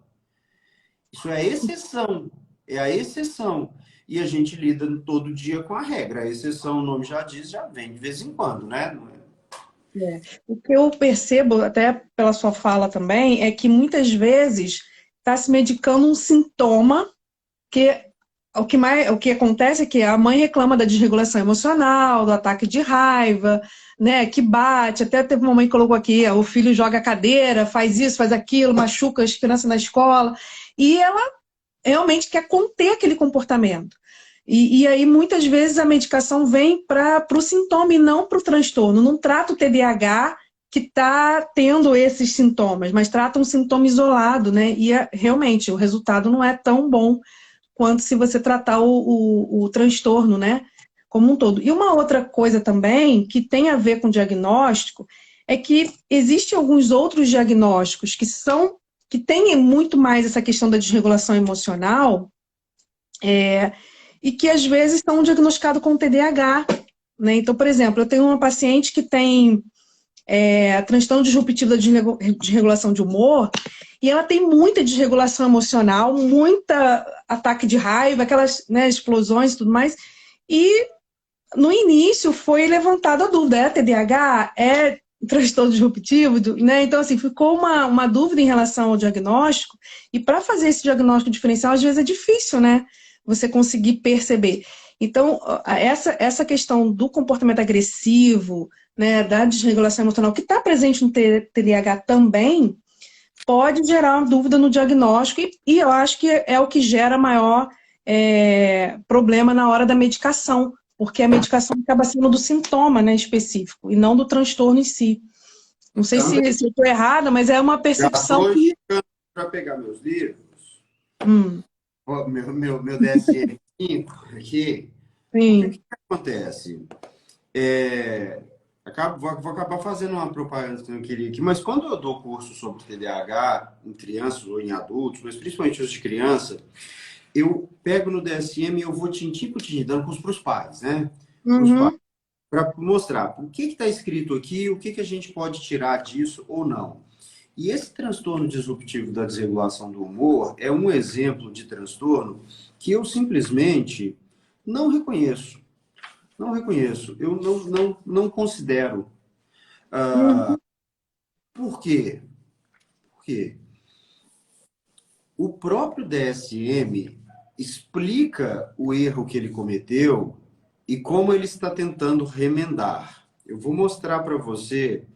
Speaker 1: Isso é exceção. É a exceção. E a gente lida todo dia com a regra. A exceção, o nome já diz, já vem de vez em quando, né?
Speaker 2: O que eu percebo, até pela sua fala também, é que muitas vezes está se medicando um sintoma que o que acontece é que a mãe reclama da desregulação emocional, do ataque de raiva, né, que bate. Até teve uma mãe que colocou aqui, o filho joga a cadeira, faz isso, faz aquilo, machuca as crianças na escola. E ela realmente quer conter aquele comportamento. E aí, muitas vezes, a medicação vem para o sintoma e não para o transtorno. Não trata o TDAH que está tendo esses sintomas, mas trata um sintoma isolado, né? E realmente, o resultado não é tão bom quanto se você tratar o transtorno, né? Como um todo. E uma outra coisa também, que tem a ver com diagnóstico, é que existem alguns outros diagnósticos que têm muito mais essa questão da desregulação emocional, e que às vezes são diagnosticados com TDAH, né? Então, por exemplo, eu tenho uma paciente que tem transtorno disruptivo da desregulação de humor, e ela tem muita desregulação emocional, muita ataque de raiva, aquelas, né, explosões e tudo mais, e no início foi levantada a dúvida, é TDAH? É transtorno disruptivo? Né? Então, assim, ficou uma dúvida em relação ao diagnóstico, e para fazer esse diagnóstico diferencial, às vezes é difícil, né? Você conseguir perceber. Então, essa questão do comportamento agressivo, né, da desregulação emocional, que está presente no TDAH também, pode gerar uma dúvida no diagnóstico, e eu acho que é o que gera maior problema na hora da medicação, porque a medicação acaba sendo do sintoma, né, específico, e não do transtorno em si. Não sei se
Speaker 1: Também
Speaker 2: eu estou errada, mas é uma
Speaker 1: já
Speaker 2: percepção
Speaker 1: estou
Speaker 2: que...
Speaker 1: para pegar meus livros,
Speaker 2: Hum,
Speaker 1: ó, meu DSM-5 aqui, porque o que
Speaker 2: sim.
Speaker 1: que acontece? É, vou acabar fazendo uma propaganda que eu não queria aqui, mas quando eu dou curso sobre TDAH em crianças ou em adultos, mas principalmente os de criança, eu pego no DSM e eu vou tintim por tintim, dando curso para os pais, né? Para os pais,
Speaker 2: Uhum,
Speaker 1: para mostrar o que está escrito aqui, o que, que a gente pode tirar disso ou não. E esse transtorno disruptivo da desregulação do humor é um exemplo de transtorno que eu simplesmente não reconheço. Não reconheço. Eu não considero.
Speaker 2: uhum.
Speaker 1: Por quê? Porque o próprio DSM explica o erro que ele cometeu e como ele está tentando remendar. Eu vou mostrar para você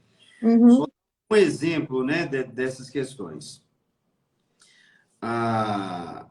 Speaker 1: só
Speaker 2: Uhum.
Speaker 1: um exemplo, né, dessas questões. Ah,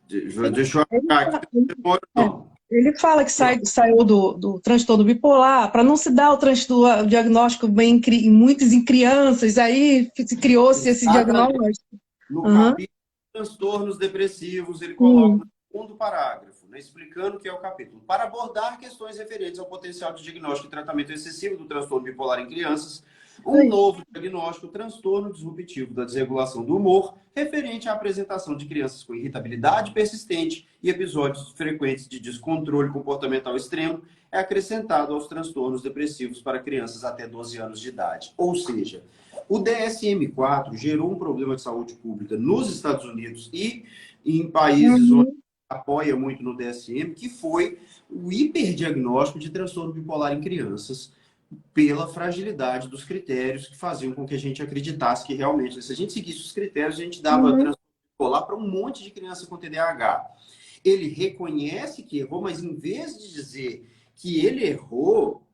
Speaker 2: Ele,
Speaker 1: deixa eu
Speaker 2: ele
Speaker 1: achar aqui,
Speaker 2: fala,
Speaker 1: não demora,
Speaker 2: é,
Speaker 1: não.
Speaker 2: ele fala que saiu do transtorno bipolar para não se dar o diagnóstico muitos em crianças, aí criou-se esse
Speaker 1: Exatamente.
Speaker 2: diagnóstico.
Speaker 1: No
Speaker 2: Uhum.
Speaker 1: capítulo transtornos depressivos, ele coloca no
Speaker 2: Sim,
Speaker 1: segundo parágrafo, né, explicando o que é o capítulo. Para abordar questões referentes ao potencial de diagnóstico e tratamento excessivo do transtorno bipolar em crianças, um
Speaker 2: sim.
Speaker 1: novo diagnóstico, transtorno disruptivo da desregulação do humor, referente à apresentação de crianças com irritabilidade persistente e episódios frequentes de descontrole comportamental extremo, é acrescentado aos transtornos depressivos para crianças até 12 anos de idade. Ou seja, o DSM-4 gerou um problema de saúde pública nos Estados Unidos e em países onde
Speaker 2: Uhum.
Speaker 1: apoia muito no DSM, que foi o hiperdiagnóstico de transtorno bipolar em crianças, pela fragilidade dos critérios que faziam com que a gente acreditasse que realmente, se a gente seguisse os critérios, a gente dava
Speaker 2: Uhum.
Speaker 1: transtorno bipolar para um monte de criança com TDAH. Ele reconhece que errou, mas em vez de dizer que ele errou,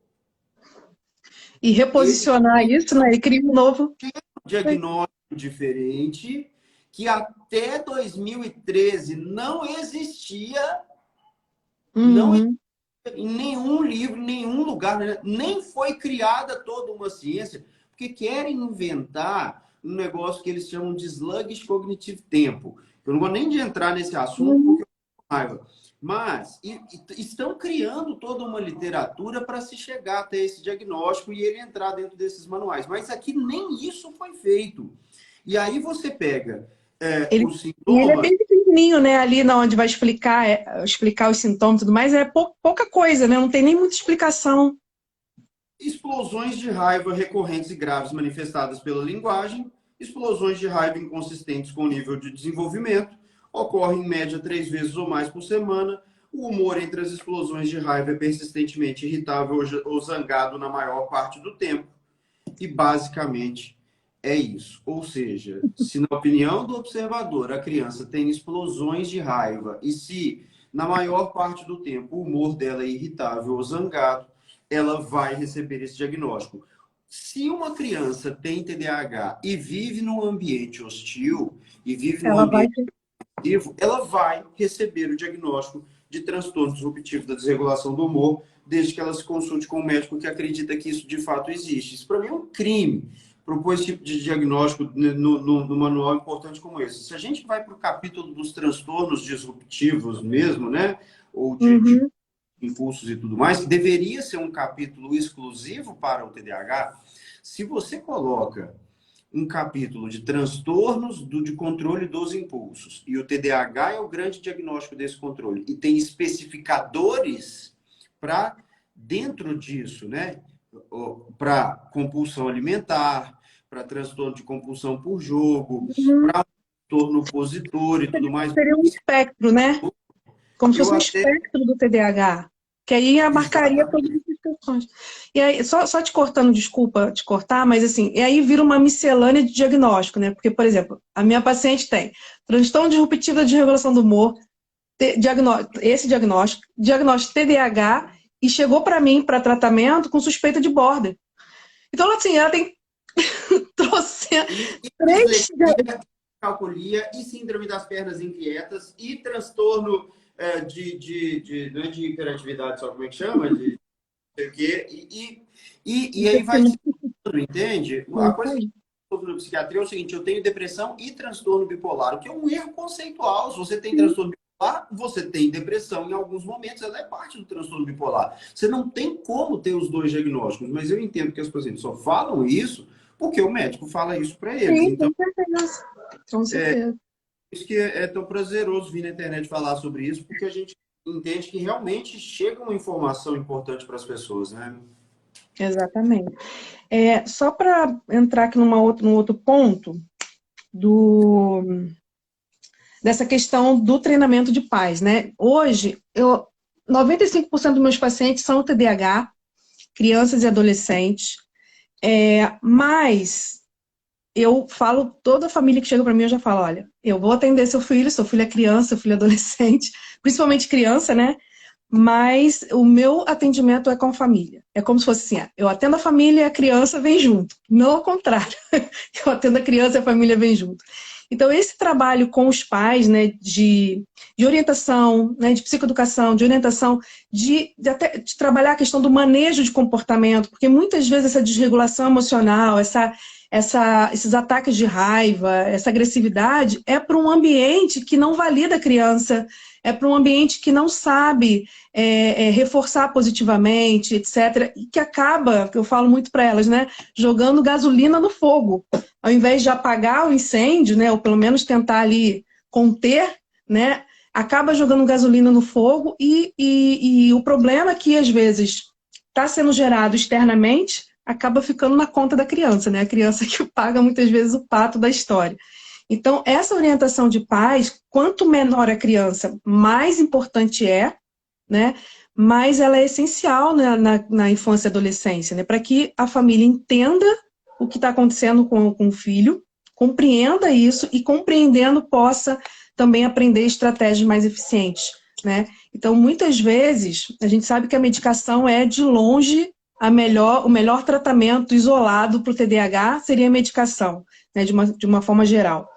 Speaker 2: E
Speaker 1: ele
Speaker 2: reposicionar isso, né? E criar um novo.
Speaker 1: diagnóstico diferente que até 2013 não existia, não existia
Speaker 2: Uhum.
Speaker 1: em nenhum livro, em nenhum lugar, né? Nem foi criada toda uma ciência, porque querem inventar um negócio que eles chamam de sluggish cognitive tempo. Eu não vou nem de entrar nesse assunto
Speaker 2: Uhum.
Speaker 1: porque eu tenho raiva. Mas estão criando toda uma literatura para se chegar até esse diagnóstico e ele entrar dentro desses manuais. Mas aqui nem isso foi feito. E aí você pega
Speaker 2: Ele,
Speaker 1: os
Speaker 2: e ele é
Speaker 1: sintomas,
Speaker 2: bem pequenininho, né? Ali na onde vai explicar, explicar os sintomas e tudo mais, é pouca coisa, né? Não tem nem muita explicação.
Speaker 1: explosões de raiva recorrentes e graves manifestadas pela linguagem, explosões de raiva inconsistentes com o nível de desenvolvimento, ocorrem em média 3 vezes ou mais por semana. O humor entre as explosões de raiva é persistentemente irritável ou zangado na maior parte do tempo. E basicamente é isso. Ou seja, se na opinião do observador a criança tem explosões de raiva e se na maior parte do tempo o humor dela é irritável ou zangado, ela vai receber esse diagnóstico. Se uma criança tem TDAH e vive num ambiente hostil e vive num
Speaker 2: Ela vai
Speaker 1: ambiente vivo, ela vai receber o diagnóstico de transtorno disruptivo da desregulação do humor, desde que ela se consulte com um médico que acredita que isso de fato existe. Isso para mim é um crime, propor esse tipo de diagnóstico no manual importante como esse. Se a gente vai para o capítulo dos transtornos disruptivos mesmo, né, ou de
Speaker 2: Uhum.
Speaker 1: impulsos e tudo mais, deveria ser um capítulo exclusivo para o TDAH. Se você coloca um capítulo de transtornos de controle dos impulsos. E o TDAH é o grande diagnóstico desse controle. E tem especificadores para dentro disso, né? Para compulsão alimentar, para transtorno de compulsão por jogo,
Speaker 2: Uhum.
Speaker 1: transtorno opositor e tudo mais.
Speaker 2: Seria um espectro, né? Como se
Speaker 1: Eu
Speaker 2: fosse um
Speaker 1: até,
Speaker 2: espectro do TDAH, que aí abarcaria todas
Speaker 1: exatamente,
Speaker 2: essas questões. E aí, só te cortando, desculpa te cortar, mas assim, e aí vira uma miscelânea de diagnóstico, né? Porque, por exemplo, a minha paciente tem transtorno disruptivo da desregulação do humor, diagnóstico TDAH, e chegou para mim para tratamento com suspeita de border. Então, assim, ela tem
Speaker 1: e
Speaker 2: três.
Speaker 1: dislexia, calculia, e síndrome das pernas inquietas, e transtorno não é de hiperatividade, só como é que chama? De sei o quê, e aí vai se entende? A coisa que eu na psiquiatria é o seguinte, eu tenho depressão e transtorno bipolar, o que é um erro conceitual. Se você tem transtorno bipolar, você tem depressão em alguns momentos, ela é parte do transtorno bipolar. Você não tem como ter os dois diagnósticos, mas eu entendo que as pacientes só falam isso porque o médico fala isso para eles.
Speaker 2: Sim,
Speaker 1: Então,
Speaker 2: com certeza. Com certeza.
Speaker 1: isso que é tão prazeroso vir na internet falar sobre isso, porque a gente entende que realmente chega uma informação importante para as pessoas, né?
Speaker 2: Exatamente. Só para entrar aqui num outro ponto do, dessa questão do treinamento de pais, né? Hoje, 95% dos meus pacientes são TDAH, crianças e adolescentes, mas eu falo, toda família que chega para mim, eu já falo, olha, eu vou atender seu filho é criança, seu filho é adolescente, principalmente criança, né? Mas o meu atendimento é com a família. É como se fosse assim, eu atendo a família e a criança vem junto. Não ao contrário. Eu atendo a criança e a família vem junto. Então, esse trabalho com os pais, né, de orientação, né, de psicoeducação, de orientação, até de trabalhar a questão do manejo de comportamento, porque muitas vezes essa desregulação emocional, esses ataques de raiva, essa agressividade, é para um ambiente que não valida a criança, é para um ambiente que não sabe reforçar positivamente, etc. E que acaba, que eu falo muito para elas, né, jogando gasolina no fogo. Ao invés de apagar o incêndio, né, ou pelo menos tentar ali conter, né, acaba jogando gasolina no fogo e o problema é que, às vezes, está sendo gerado externamente, acaba ficando na conta da criança, né? A criança que paga muitas vezes o pato da história. Então, essa orientação de pais, quanto menor a criança, mais importante é, né? Mas ela é essencial na infância e adolescência, né? Para que a família entenda o que está acontecendo com o filho, compreenda isso e, compreendendo, possa também aprender estratégias mais eficientes, né? Então, muitas vezes, a gente sabe que a medicação é, de longe, o melhor tratamento isolado para o TDAH seria a medicação, né? De uma forma geral.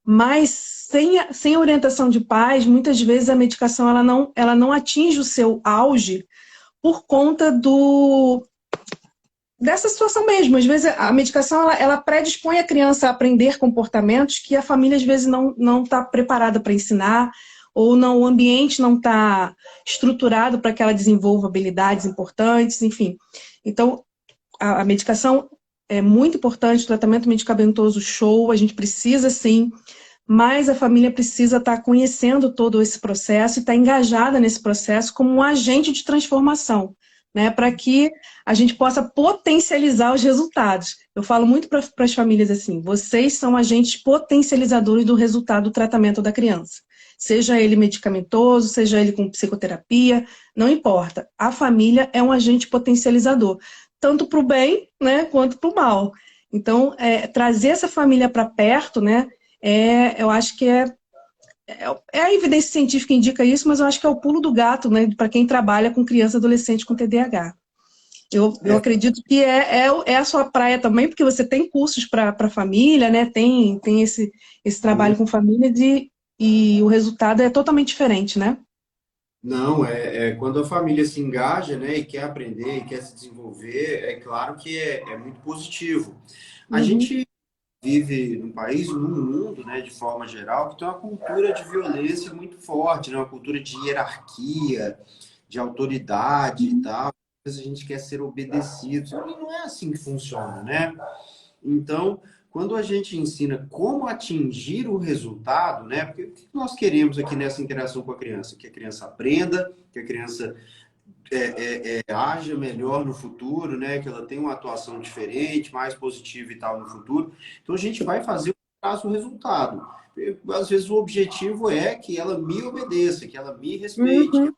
Speaker 2: Mas sem a orientação de pais, muitas vezes a medicação ela não atinge o seu auge por conta dessa situação mesmo. Às vezes a medicação ela predispõe a criança a aprender comportamentos que a família às vezes não está preparada para ensinar, ou não, o ambiente não está estruturado para que ela desenvolva habilidades importantes, enfim. Então, a medicação é muito importante, o tratamento medicamentoso show, a gente precisa sim, mas a família precisa estar conhecendo todo esse processo e estar engajada nesse processo como um agente de transformação, né, para que a gente possa potencializar os resultados. Eu falo muito para as famílias assim, vocês são agentes potencializadores do resultado do tratamento da criança. Seja ele medicamentoso, seja ele com psicoterapia, não importa. A família é um agente potencializador, tanto para o bem, né, quanto para o mal. Então, trazer essa família para perto, né, eu acho que a evidência científica indica isso, mas eu acho que é o pulo do gato, né, para quem trabalha com criança e adolescente com TDAH. Eu acredito que é a sua praia também, porque você tem cursos para a família, né, tem esse trabalho com família e o resultado é totalmente diferente, né?
Speaker 1: Não, quando a família se engaja, né, e quer aprender, e quer se desenvolver, é claro que é muito positivo. A
Speaker 2: Uhum.
Speaker 1: gente vive num país, num mundo, né, de forma geral, que tem uma cultura de violência muito forte, né, uma cultura de hierarquia, de autoridade e tal. Às vezes a gente quer ser obedecido, e não é assim que funciona, né? Então, quando a gente ensina como atingir o resultado, né? Porque o que nós queremos aqui nessa interação com a criança? Que a criança aprenda, que a criança haja melhor no futuro, né? Que ela tenha uma atuação diferente, mais positiva e tal no futuro. Então, a gente vai fazer o que traz o resultado. às vezes o objetivo é que ela me obedeça, que ela me respeite, que
Speaker 2: Uhum.
Speaker 1: ela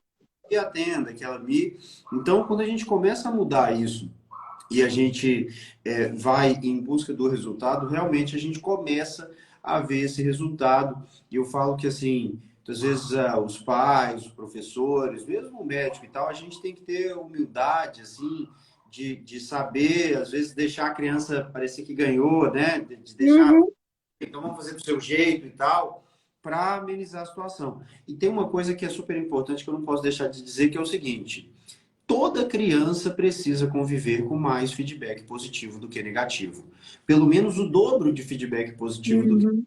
Speaker 1: me atenda, que ela me... Então, quando a gente começa a mudar isso e a gente vai em busca do resultado, realmente a gente começa a ver esse resultado. E eu falo que, assim, às vezes os pais, os professores, mesmo o médico e tal, a gente tem que ter humildade, assim, de saber, às vezes, deixar a criança parecer que ganhou, né? De deixar,
Speaker 2: Uhum.
Speaker 1: então vamos fazer do seu jeito e tal, para amenizar a situação. E tem uma coisa que é super importante que eu não posso deixar de dizer, que é o seguinte: toda criança precisa conviver com mais feedback positivo do que negativo. Pelo menos o dobro de feedback positivo do que.
Speaker 2: Uhum.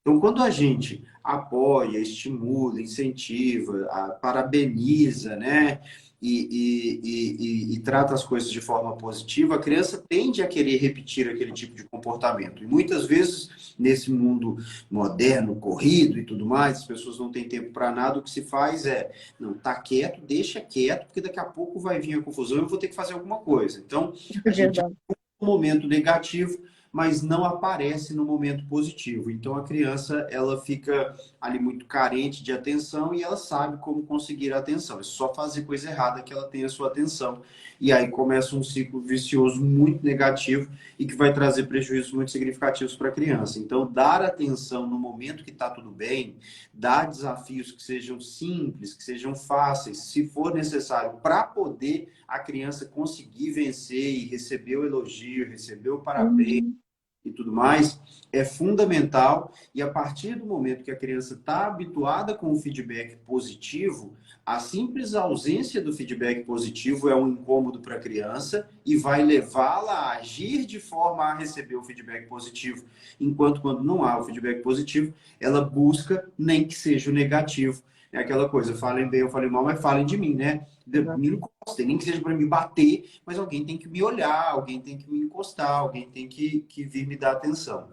Speaker 1: Então, quando a gente apoia, estimula, incentiva, parabeniza, né? E trata as coisas de forma positiva, a criança tende a querer repetir aquele tipo de comportamento. E muitas vezes, nesse mundo moderno, corrido e tudo mais, as pessoas não têm tempo para nada, o que se faz é, não, tá quieto, deixa quieto, porque daqui a pouco vai vir a confusão e eu vou ter que fazer alguma coisa. Então,
Speaker 2: É
Speaker 1: a gente
Speaker 2: verdade.
Speaker 1: um momento negativo, mas não aparece no momento positivo. Então a criança ela fica ali muito carente de atenção e ela sabe como conseguir a atenção. É só fazer coisa errada que ela tem a sua atenção. E aí começa um ciclo vicioso muito negativo e que vai trazer prejuízos muito significativos para a criança. Então, dar atenção no momento que está tudo bem, dar desafios que sejam simples, que sejam fáceis, se for necessário, para poder a criança conseguir vencer e receber o elogio, receber o parabéns
Speaker 2: Uhum.
Speaker 1: e tudo mais, é fundamental. E a partir do momento que a criança está habituada com o feedback positivo, a simples ausência do feedback positivo é um incômodo para a criança e vai levá-la a agir de forma a receber o feedback positivo. Enquanto quando não há o feedback positivo, ela busca nem que seja o negativo. É aquela coisa, falem bem ou falem mal, mas falem de mim, né? Me
Speaker 2: Exatamente.
Speaker 1: encostem, nem que seja para me bater, mas alguém tem que me olhar, alguém tem que me encostar, alguém tem que vir me dar atenção.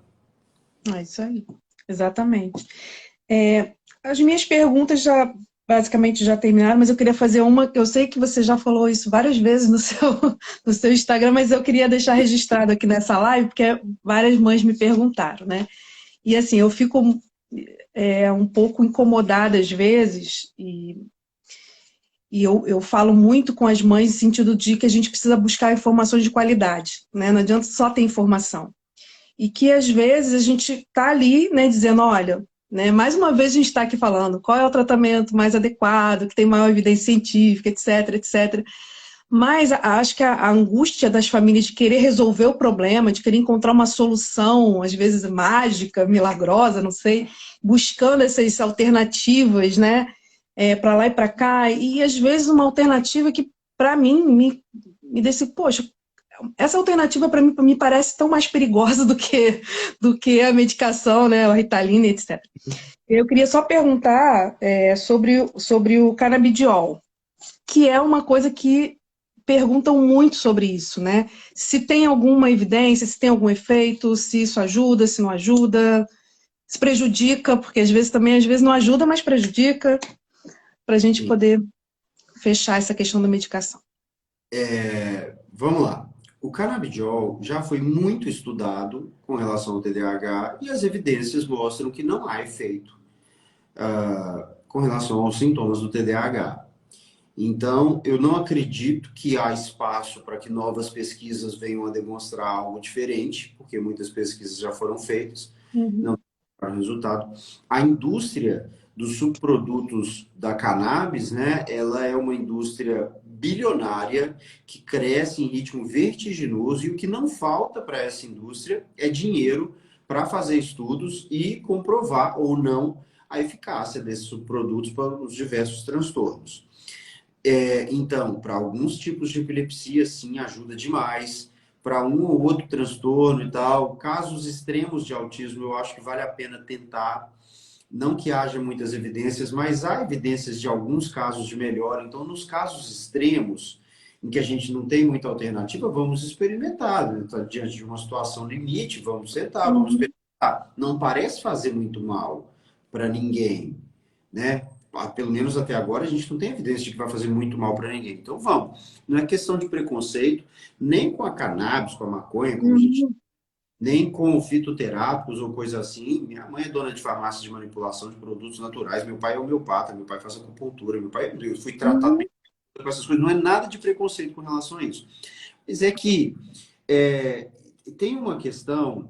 Speaker 2: É isso aí. Exatamente. As minhas perguntas já basicamente já terminaram, mas eu queria fazer uma, que eu sei que você já falou isso várias vezes no seu, no seu Instagram, mas eu queria deixar registrado aqui nessa live, porque várias mães me perguntaram, né? E assim, eu fico um pouco incomodada às vezes, e eu falo muito com as mães no sentido de que a gente precisa buscar informações de qualidade, né? Não adianta só ter informação. E que às vezes a gente está ali, né, dizendo, olha, né, mais uma vez a gente está aqui falando qual é o tratamento mais adequado, que tem maior evidência científica, etc, etc. Mas acho que a angústia das famílias de querer resolver o problema, de querer encontrar uma solução, às vezes mágica, milagrosa, não sei, buscando essas alternativas, né, para lá e para cá, e às vezes uma alternativa que, para mim, me desse, poxa, essa alternativa para mim me parece tão mais perigosa do que a medicação, né, a Ritalina, etc. Eu queria só perguntar sobre o canabidiol, que é uma coisa que perguntam muito sobre isso, né? Se tem alguma evidência, se tem algum efeito, se isso ajuda, se não ajuda, se prejudica, porque às vezes também, às vezes não ajuda, mas prejudica, para a gente
Speaker 1: Sim.
Speaker 2: poder fechar essa questão da medicação.
Speaker 1: Vamos lá. O canabidiol já foi muito estudado com relação ao TDAH e as evidências mostram que não há efeito com relação aos sintomas do TDAH. Então, eu não acredito que há espaço para que novas pesquisas venham a demonstrar algo diferente, porque muitas pesquisas já foram feitas,
Speaker 2: Uhum.
Speaker 1: não para resultado. A indústria dos subprodutos da cannabis, né, ela é uma indústria bilionária que cresce em ritmo vertiginoso e o que não falta para essa indústria é dinheiro para fazer estudos e comprovar ou não a eficácia desses subprodutos para os diversos transtornos. Então, para alguns tipos de epilepsia, sim, ajuda demais. Para um ou outro transtorno e tal, casos extremos de autismo, eu acho que vale a pena tentar. Não que haja muitas evidências, mas há evidências de alguns casos de melhora. Então, nos casos extremos, em que a gente não tem muita alternativa, vamos experimentar. Né? Tá diante de uma situação limite, vamos sentar, vamos
Speaker 2: Uhum.
Speaker 1: experimentar. Não parece fazer muito mal para ninguém, né? Pelo menos até agora, a gente não tem evidência de que vai fazer muito mal para ninguém. Então, vamos. Não é questão de preconceito, nem com a cannabis, com a maconha, como a gente
Speaker 2: Uhum.
Speaker 1: nem com fitoterápicos ou coisa assim. Minha mãe é dona de farmácia de manipulação de produtos naturais, meu pai é homeopata, meu pai faz acupuntura, meu pai, eu fui tratado
Speaker 2: Uhum.
Speaker 1: com essas coisas, não é nada de preconceito com relação a isso. Mas é que é, tem uma questão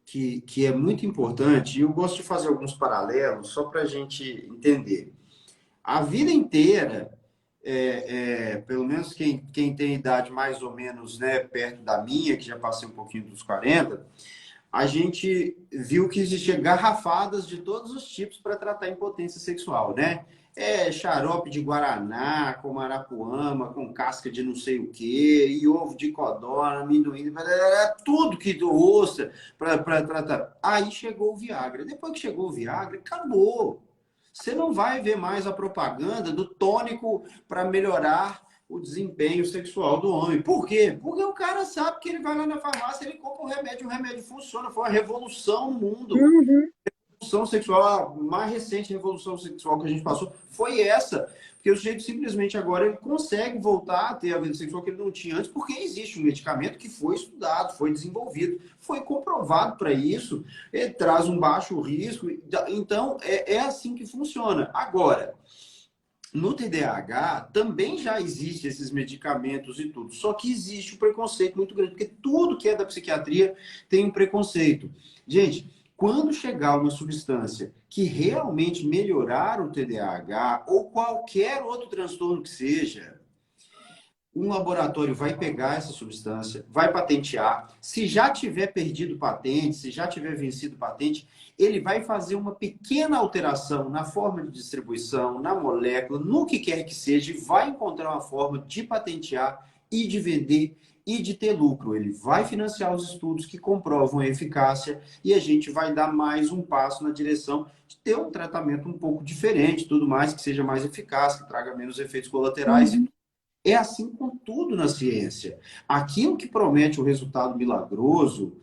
Speaker 1: que é muito importante, e eu gosto de fazer alguns paralelos só para a gente entender. A vida inteira, pelo menos quem tem idade mais ou menos, né, perto da minha, que já passei um pouquinho dos 40, a gente viu que existia garrafadas de todos os tipos para tratar impotência sexual, né? Xarope de guaraná, com marapuama, com casca de não sei o quê, e ovo de codorna, amendoim, tudo que do osso para tratar. Aí chegou o Viagra. Depois que chegou o Viagra, acabou. Você não vai ver mais a propaganda do tônico para melhorar o desempenho sexual do homem. Por quê? Porque o cara sabe que ele vai lá na farmácia, ele compra o remédio funciona. Foi uma revolução no mundo.
Speaker 2: Uhum.
Speaker 1: Revolução sexual, a mais recente revolução sexual que a gente passou foi essa. Porque o sujeito simplesmente agora ele consegue voltar a ter a vida sexual que ele não tinha antes, porque existe um medicamento que foi estudado, foi desenvolvido, foi comprovado para isso, ele traz um baixo risco. Então, é assim que funciona. Agora, no TDAH também já existem esses medicamentos e tudo, só que existe um preconceito muito grande, porque tudo que é da psiquiatria tem um preconceito. Gente, quando chegar uma substância que realmente melhorar o TDAH ou qualquer outro transtorno que seja, um laboratório vai pegar essa substância, vai patentear. Se já tiver perdido patente, se já tiver vencido patente, ele vai fazer uma pequena alteração na forma de distribuição, na molécula, no que quer que seja, e vai encontrar uma forma de patentear e de vender e de ter lucro. Ele vai financiar os estudos que comprovam a eficácia e a gente vai dar mais um passo na direção de ter um tratamento um pouco diferente, tudo mais, que seja mais eficaz, que traga menos efeitos colaterais.
Speaker 2: Uhum.
Speaker 1: É assim com tudo na ciência. Aquilo que promete o resultado milagroso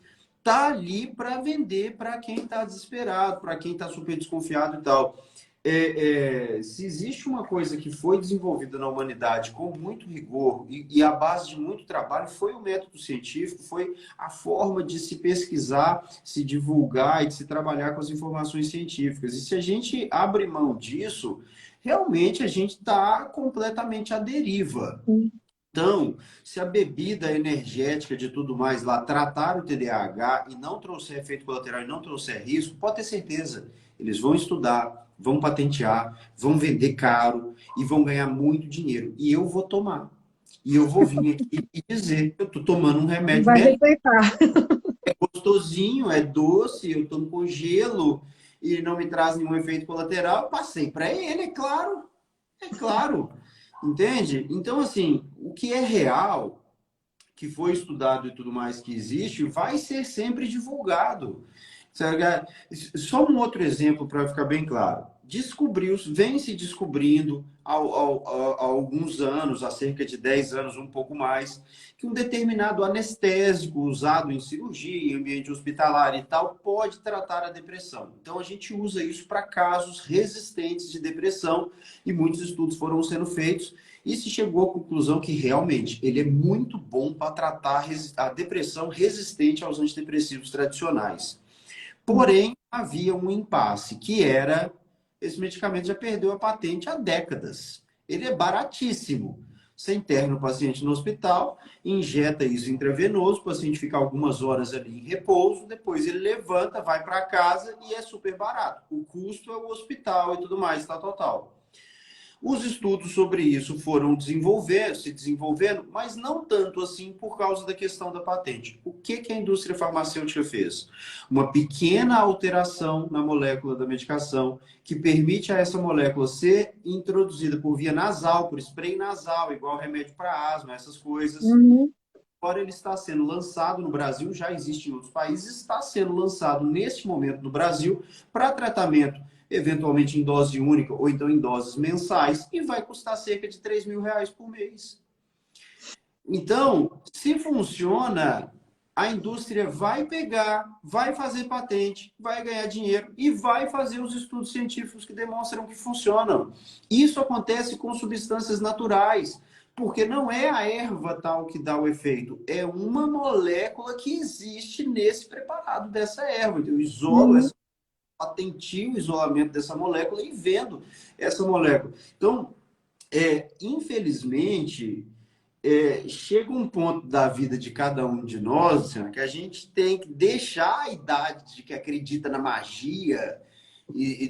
Speaker 1: tá ali para vender para quem está desesperado, para quem está super desconfiado e tal. Se existe uma coisa que foi desenvolvida na humanidade com muito rigor e a base de muito trabalho, foi o método científico, foi a forma de se pesquisar, se divulgar e de se trabalhar com as informações científicas. E se a gente abre mão disso, realmente a gente está completamente à deriva. Então, se a bebida energética de tudo mais lá tratar o TDAH e não trouxer efeito colateral e não trouxer risco, pode ter certeza, eles vão estudar, vão patentear, vão vender caro e vão ganhar muito dinheiro. E eu vou tomar. E eu vou vir aqui e dizer, eu estou tomando um remédio
Speaker 2: Vai
Speaker 1: melhor,
Speaker 2: respeitar.
Speaker 1: gostosinho, é doce, eu tomo com gelo e não me traz nenhum efeito colateral. Eu passei para ele, é claro. É claro. Entende? Então, assim, o que é real, que foi estudado e tudo mais que existe, vai ser sempre divulgado. Só um outro exemplo para ficar bem claro. Vem se descobrindo há alguns anos, há cerca de 10 anos, um pouco mais, que um determinado anestésico usado em cirurgia, em ambiente hospitalar e tal, pode tratar a depressão. Então, a gente usa isso para casos resistentes de depressão e muitos estudos foram sendo feitos e se chegou à conclusão que realmente ele é muito bom para tratar a depressão resistente aos antidepressivos tradicionais. Porém, havia um impasse, que era esse medicamento já perdeu a patente há décadas. Ele é baratíssimo. Você interna o paciente no hospital, injeta isso intravenoso, o paciente fica algumas horas ali em repouso, depois ele levanta, vai para casa e é super barato. O custo é o hospital e tudo mais, tal, tal, tal. Os estudos sobre isso foram se desenvolvendo, mas não tanto assim por causa da questão da patente. O que a indústria farmacêutica fez? Uma pequena alteração na molécula da medicação que permite a essa molécula ser introduzida por via nasal, por spray nasal, igual remédio para asma, essas coisas.
Speaker 2: Uhum.
Speaker 1: Agora ele está sendo lançado no Brasil, já existe em outros países, está sendo lançado neste momento no Brasil para tratamento eventualmente em dose única ou então em doses mensais, e vai custar cerca de R$ 3.000 por mês. Então, se funciona, a indústria vai pegar, vai fazer patente, vai ganhar dinheiro e vai fazer os estudos científicos que demonstram que funcionam. Isso acontece com substâncias naturais. Porque não é a erva tal que dá o efeito, é uma molécula que existe nesse preparado dessa erva. Então, eu isolo
Speaker 2: Uhum.
Speaker 1: essa, patentio o isolamento dessa molécula e vendo essa molécula. Então, infelizmente, chega um ponto da vida de cada um de nós, Luciana, que a gente tem que deixar a idade de que acredita na magia e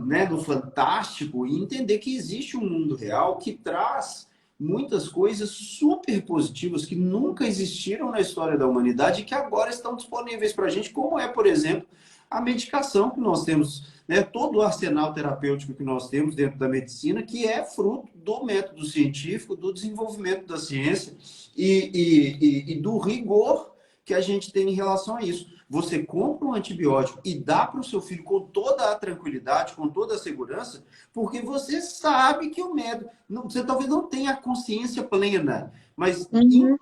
Speaker 1: né, no fantástico e entender que existe um mundo real que traz muitas coisas super positivas que nunca existiram na história da humanidade e que agora estão disponíveis para a gente, como é, por exemplo, a medicação que nós temos, né, todo o arsenal terapêutico que nós temos dentro da medicina, que é fruto do método científico, do desenvolvimento da ciência e do rigor que a gente tem em relação a isso. Você compra um antibiótico e dá para o seu filho com toda a tranquilidade, com toda a segurança, porque você sabe que o médico, você talvez não tenha a consciência plena, mas
Speaker 2: Uhum.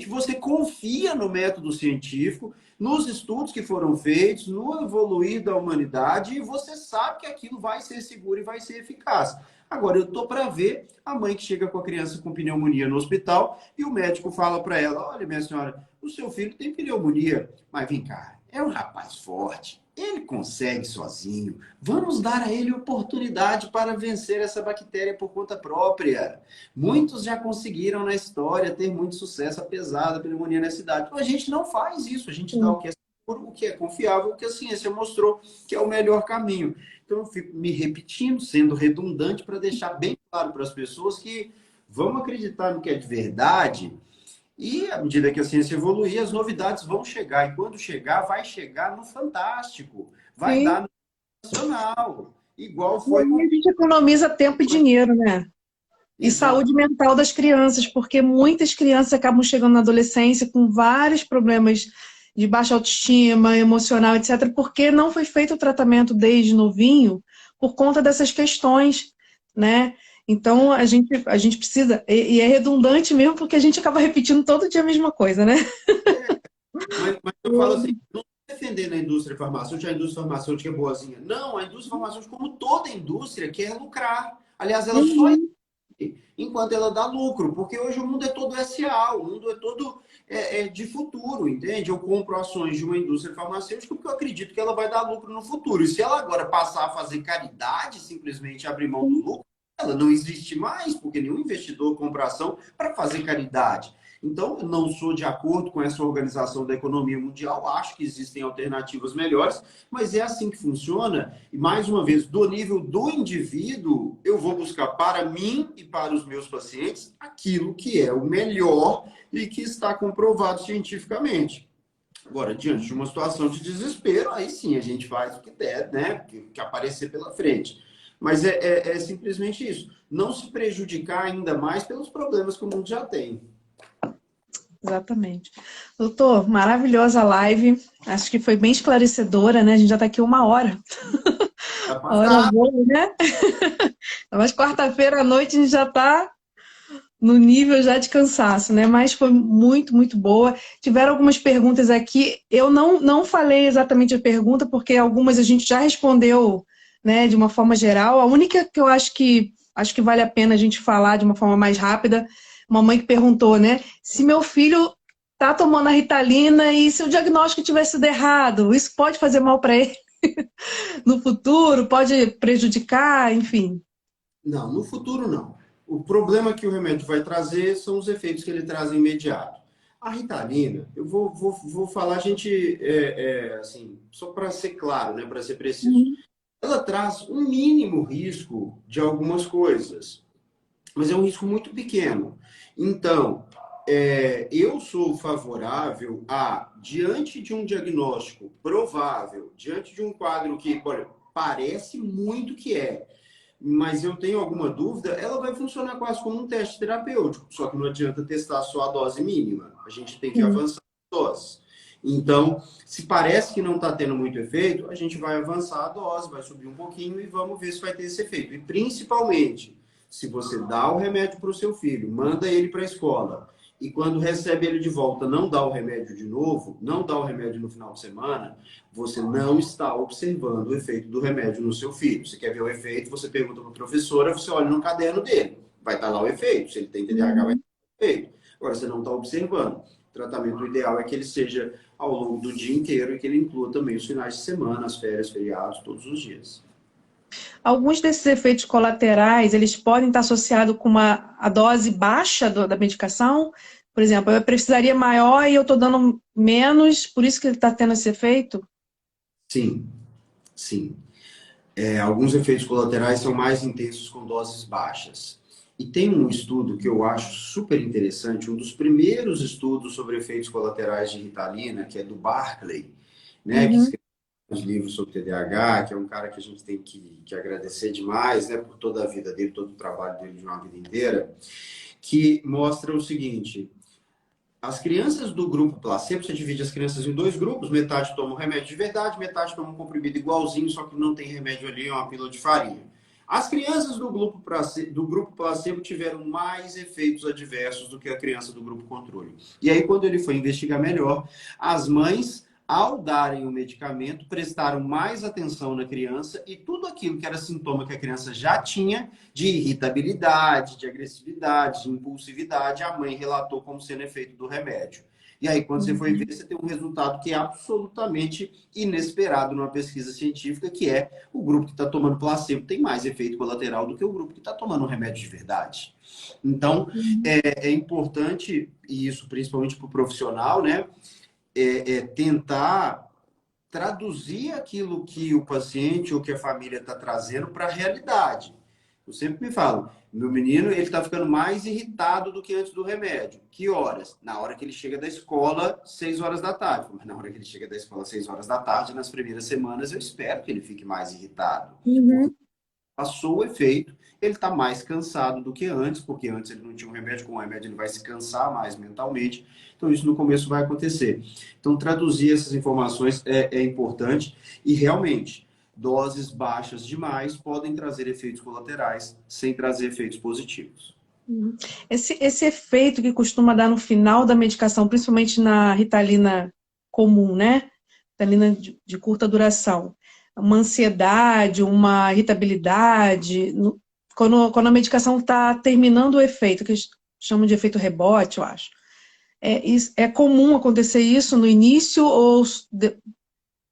Speaker 1: você confia no método científico, nos estudos que foram feitos, no evoluir da humanidade, e você sabe que aquilo vai ser seguro e vai ser eficaz. Agora, eu estou para ver a mãe que chega com a criança com pneumonia no hospital e o médico fala para ela: olha, minha senhora, o seu filho tem pneumonia, mas vem cá, é um rapaz forte, ele consegue sozinho. Vamos dar a ele oportunidade para vencer essa bactéria por conta própria. Muitos já conseguiram na história ter muito sucesso apesar da pneumonia na cidade. Então a gente não faz isso, a gente dá o que é seguro, o que é confiável, o que a ciência mostrou que é o melhor caminho. Então eu fico me repetindo, sendo redundante, para deixar bem claro para as pessoas que vamos acreditar no que é de verdade e à medida que a ciência evoluir, as novidades vão chegar. E quando chegar, vai chegar no fantástico, vai
Speaker 2: Sim.
Speaker 1: dar no nacional, igual
Speaker 2: E
Speaker 1: foi
Speaker 2: aí
Speaker 1: com
Speaker 2: a gente economiza tempo e dinheiro, né? E
Speaker 1: exato.
Speaker 2: saúde mental das crianças, porque muitas crianças acabam chegando na adolescência com vários problemas de baixa autoestima, emocional, etc., porque não foi feito o tratamento desde novinho por conta dessas questões, né? Então, a gente precisa, e é redundante mesmo, porque a gente acaba repetindo todo dia a mesma coisa, né?
Speaker 1: Mas eu falo assim, não defendendo a indústria farmacêutica, a indústria farmacêutica é boazinha. Não, a indústria farmacêutica, como toda indústria, quer lucrar. Aliás, ela só
Speaker 2: Uhum.
Speaker 1: enquanto ela dá lucro, porque hoje o mundo é todo SA, o mundo é todo de futuro, entende? Eu compro ações de uma indústria farmacêutica porque eu acredito que ela vai dar lucro no futuro. E se ela agora passar a fazer caridade, simplesmente abrir mão do lucro, ela não existe mais, porque nenhum investidor compra ação para fazer caridade. Então, eu não sou de acordo com essa organização da economia mundial, acho que existem alternativas melhores, mas é assim que funciona. E, mais uma vez, do nível do indivíduo, eu vou buscar para mim e para os meus pacientes aquilo que é o melhor e que está comprovado cientificamente. Agora, diante de uma situação de desespero, aí sim a gente faz o que der, né? Que aparecer pela frente. Mas é simplesmente isso. Não se prejudicar ainda mais pelos problemas que o mundo já tem.
Speaker 2: Exatamente. Doutor, maravilhosa live. Acho que foi bem esclarecedora, né? A gente já está aqui 1 hora.
Speaker 1: Vai
Speaker 2: A hora
Speaker 1: passar.
Speaker 2: voa, né? Mas quarta-feira à noite a gente já está no nível já de cansaço, né? Mas foi muito, muito boa. Tiveram algumas perguntas aqui. Eu não falei exatamente a pergunta, porque algumas a gente já respondeu, né, de uma forma geral. A única que eu acho que vale a pena a gente falar de uma forma mais rápida, uma mãe que perguntou, né? Se meu filho tá tomando a Ritalina e se o diagnóstico tivesse sido errado, isso pode fazer mal para ele no futuro? Pode prejudicar, enfim.
Speaker 1: Não, no futuro não. O problema que o remédio vai trazer são os efeitos que ele traz imediato. A Ritalina, eu vou falar, a gente, assim, só para ser claro, né, para ser preciso. Ela traz um mínimo risco de algumas coisas, mas é um risco muito pequeno. Então, eu sou favorável a, diante de um diagnóstico provável, diante de um quadro que, olha, parece muito que mas eu tenho alguma dúvida, ela vai funcionar quase como um teste terapêutico. Só que não adianta testar só a dose mínima. A gente tem que
Speaker 2: Sim.
Speaker 1: avançar a dose. Então, se parece que não está tendo muito efeito, a gente vai avançar a dose, vai subir um pouquinho e vamos ver se vai ter esse efeito. E principalmente, se você dá o remédio para o seu filho, manda ele para a escola, e quando recebe ele de volta, não dá o remédio de novo, não dá o remédio no final de semana, você não está observando o efeito do remédio no seu filho. Você quer ver o efeito, você pergunta para a professora, você olha no caderno dele. vai estar lá o efeito. Se ele tem TDAH, vai
Speaker 2: Uhum.
Speaker 1: ter o efeito. Agora, você não está observando. O tratamento ideal é que ele seja ao longo do dia inteiro e que ele inclua também os finais de semana, as férias, feriados, todos os dias.
Speaker 2: Alguns desses efeitos colaterais, eles podem estar associados com a dose baixa da medicação. Por exemplo, eu precisaria maior e eu estou dando menos, por isso que ele está tendo esse efeito?
Speaker 1: Sim, sim. Alguns efeitos colaterais são mais intensos com doses baixas. E tem um estudo que eu acho super interessante, um dos primeiros estudos sobre efeitos colaterais de Ritalina, que é do Barclay, né, que
Speaker 2: Uhum.
Speaker 1: escreveu os livros sobre TDAH, que é um cara que a gente tem que agradecer demais, né, por toda a vida dele, todo o trabalho dele de uma vida inteira, que mostra o seguinte: as crianças do grupo placebo, você divide as crianças em dois grupos, metade toma um remédio de verdade, metade toma um comprimido igualzinho, só que não tem remédio ali, é uma pílula de farinha. As crianças do grupo placebo tiveram mais efeitos adversos do que a criança do grupo controle. E aí, quando ele foi investigar melhor, as mães, ao darem o medicamento, prestaram mais atenção na criança e tudo aquilo que era sintoma que a criança já tinha, de irritabilidade, de agressividade, de impulsividade, a mãe relatou como sendo efeito do remédio. E aí, quando você foi ver,
Speaker 2: Uhum.
Speaker 1: você tem um resultado que é absolutamente inesperado numa pesquisa científica, que é o grupo que está tomando placebo tem mais efeito colateral do que o grupo que está tomando um remédio de verdade. Então,
Speaker 2: Uhum.
Speaker 1: é importante, e isso principalmente para o profissional, né, tentar traduzir aquilo que o paciente ou que a família está trazendo para a realidade. Eu sempre me falo, meu menino, ele está ficando mais irritado do que antes do remédio. Que horas? Na hora que ele chega da escola, 6 horas da tarde. Mas na hora que ele chega da escola, 6 horas da tarde, nas primeiras semanas, eu espero que ele fique mais irritado. Porque
Speaker 2: Uhum.
Speaker 1: passou o efeito, ele está mais cansado do que antes, porque antes ele não tinha um remédio, com o remédio ele vai se cansar mais mentalmente. Então, isso no começo vai acontecer. Então, traduzir essas informações é importante e realmente, doses baixas demais podem trazer efeitos colaterais sem trazer efeitos positivos.
Speaker 2: Uhum. Esse efeito que costuma dar no final da medicação, principalmente na Ritalina comum, né? Ritalina de curta duração. Uma ansiedade, uma irritabilidade. Quando a medicação está terminando o efeito, que eles chamam de efeito rebote, eu acho. É comum acontecer isso no início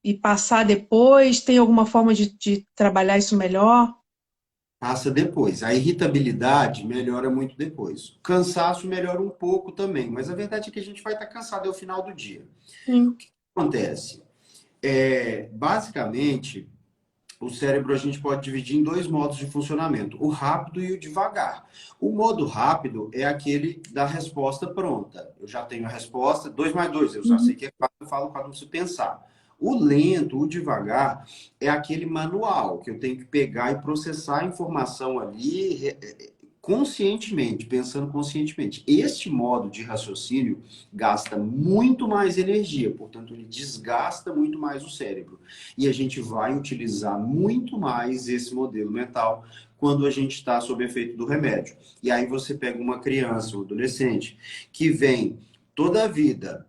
Speaker 2: e passar depois? Tem alguma forma de trabalhar isso melhor?
Speaker 1: Passa depois. A irritabilidade melhora muito depois. O cansaço melhora um pouco também, mas a verdade é que a gente vai estar cansado ao final do dia.
Speaker 2: Sim.
Speaker 1: O que acontece? Basicamente, o cérebro a gente pode dividir em dois modos de funcionamento, o rápido e o devagar. O modo rápido é aquele da resposta pronta. Eu já tenho a resposta, 2 mais 2, eu já sei
Speaker 2: Uhum.
Speaker 1: que é 4, eu falo 4, não preciso pensar. O lento, o devagar, é aquele manual, que eu tenho que pegar e processar a informação ali conscientemente, pensando conscientemente. Este modo de raciocínio gasta muito mais energia, portanto, ele desgasta muito mais o cérebro. E a gente vai utilizar muito mais esse modelo mental quando a gente está sob efeito do remédio. E aí você pega uma criança, um adolescente, que vem toda a vida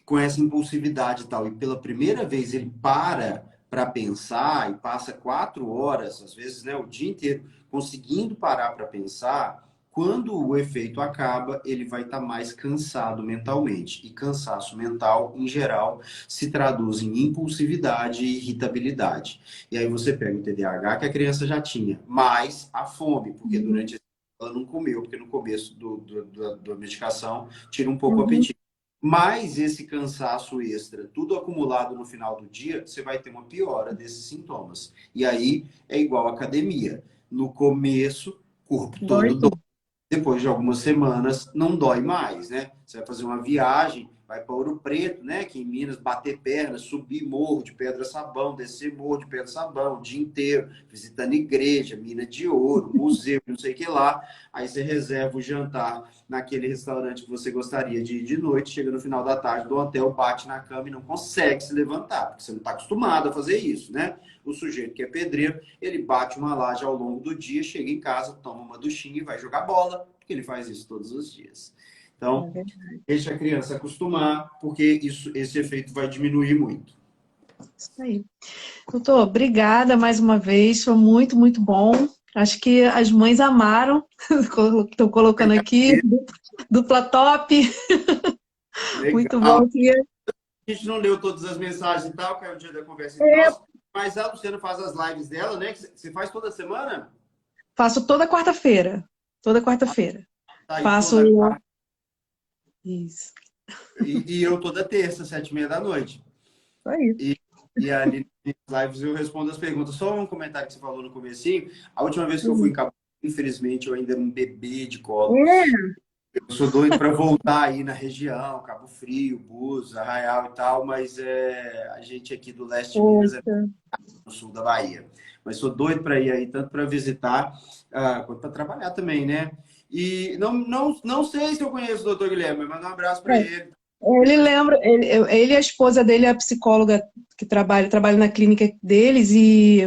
Speaker 1: com essa impulsividade e tal, e pela primeira vez ele para pensar e passa 4 horas, às vezes, né, o dia inteiro, conseguindo parar para pensar, quando o efeito acaba, ele vai estar mais cansado mentalmente. E cansaço mental, em geral, se traduz em impulsividade e irritabilidade. E aí você pega o TDAH que a criança já tinha, mais a fome, porque
Speaker 2: Uhum.
Speaker 1: durante ela não comeu, porque no começo da medicação tira um pouco o
Speaker 2: Uhum.
Speaker 1: apetite. Mais esse cansaço extra, tudo acumulado no final do dia, você vai ter uma piora desses sintomas. E aí é igual à academia. No começo, corpo
Speaker 2: Dói
Speaker 1: todo dói.
Speaker 2: tudo.
Speaker 1: Depois de algumas semanas, não dói mais, né? Você vai fazer uma viagem, vai para Ouro Preto, né? Que em Minas, bater perna, subir morro de Pedra Sabão, descer morro de Pedra Sabão, o dia inteiro, visitando igreja, mina de ouro, museu, não sei o que lá. Aí você reserva o jantar naquele restaurante que você gostaria de ir de noite, chega no final da tarde do hotel, bate na cama e não consegue se levantar, porque você não está acostumado a fazer isso, né? O sujeito que é pedreiro, ele bate uma laje ao longo do dia, chega em casa, toma uma duchinha e vai jogar bola, porque ele faz isso todos os dias.
Speaker 2: É
Speaker 1: Então,
Speaker 2: verdade.
Speaker 1: deixa a criança acostumar, porque esse efeito vai diminuir muito.
Speaker 2: Isso aí. Doutor, obrigada mais uma vez. Foi muito, muito bom. Acho que as mães amaram. Estou colocando aqui, dupla top. Muito
Speaker 1: Legal.
Speaker 2: bom, tia.
Speaker 1: A gente não leu todas as mensagens e tal, que é o dia da conversa entre
Speaker 2: É,
Speaker 1: nós, mas a Luciana faz as lives dela, né? Que você faz toda semana?
Speaker 2: faço toda quarta-feira. Toda quarta-feira.
Speaker 1: Tá aí
Speaker 2: Faço
Speaker 1: toda.
Speaker 2: isso.
Speaker 1: E eu toda terça, 7h30 da noite.
Speaker 2: Só isso.
Speaker 1: E ali nas lives eu respondo as perguntas. Só um comentário que você falou no comecinho. A última vez que eu fui em Cabo, infelizmente, eu ainda era um bebê de colo.
Speaker 2: É,
Speaker 1: Eu sou doido para voltar aí na região, Cabo Frio, Búzios, Arraial e tal, mas a gente aqui do leste de Minas é
Speaker 2: poxa.
Speaker 1: no sul da Bahia. Mas sou doido para ir aí, tanto para visitar, quanto para trabalhar também, né? E não sei se eu conheço o doutor Guilherme, mas manda um abraço para ele.
Speaker 2: Ele lembra, ele e a esposa dele é a psicóloga que trabalha na clínica deles e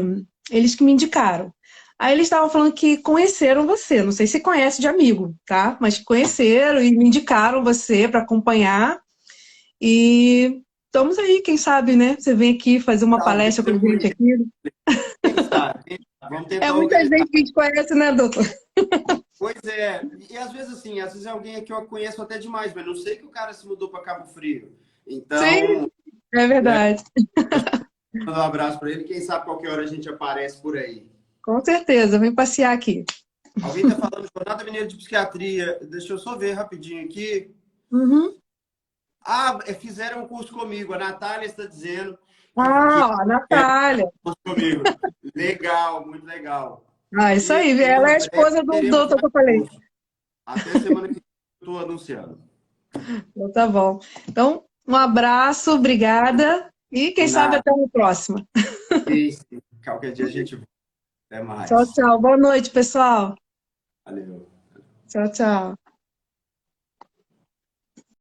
Speaker 2: eles que me indicaram. Aí eles estavam falando que conheceram você, não sei se conhece de amigo, tá? Mas conheceram e me indicaram você para acompanhar. E estamos aí, quem sabe, né? Você vem aqui fazer uma
Speaker 1: Talvez
Speaker 2: palestra com a
Speaker 1: eu
Speaker 2: gente
Speaker 1: conheça,
Speaker 2: aqui.
Speaker 1: quem sabe? Quem sabe? Vamos
Speaker 2: É
Speaker 1: tentar
Speaker 2: muita
Speaker 1: organizar.
Speaker 2: gente que a gente conhece, né, doutor?
Speaker 1: Pois é, e às vezes assim, às vezes é alguém que eu conheço até demais, mas não sei que o cara se mudou para Cabo Frio.
Speaker 2: Sim,
Speaker 1: Então,
Speaker 2: é
Speaker 1: né,
Speaker 2: verdade.
Speaker 1: manda um abraço para ele, quem sabe qualquer hora a gente aparece por aí.
Speaker 2: Com certeza, vem passear aqui.
Speaker 1: Alguém está falando Jornada Mineira de Psiquiatria. Deixa eu só ver rapidinho aqui.
Speaker 2: Uhum.
Speaker 1: Fizeram um curso comigo. A Natália está dizendo que
Speaker 2: Ah, ó, a Natália.
Speaker 1: curso comigo. Legal, muito legal.
Speaker 2: Ah, isso
Speaker 1: E
Speaker 2: aí, ela é
Speaker 1: em
Speaker 2: a
Speaker 1: breve
Speaker 2: esposa do
Speaker 1: teremos
Speaker 2: doutor que
Speaker 1: mais
Speaker 2: eu falei.
Speaker 1: cursos. Até semana que vem eu estou anunciando.
Speaker 2: Então, tá bom. Então, um abraço, obrigada. E quem sabe
Speaker 1: Nada.
Speaker 2: até uma próxima.
Speaker 1: Qualquer dia a gente volta. Até
Speaker 2: Tchau,
Speaker 1: mais.
Speaker 2: tchau. Boa noite, pessoal.
Speaker 1: Valeu.
Speaker 2: Tchau, tchau.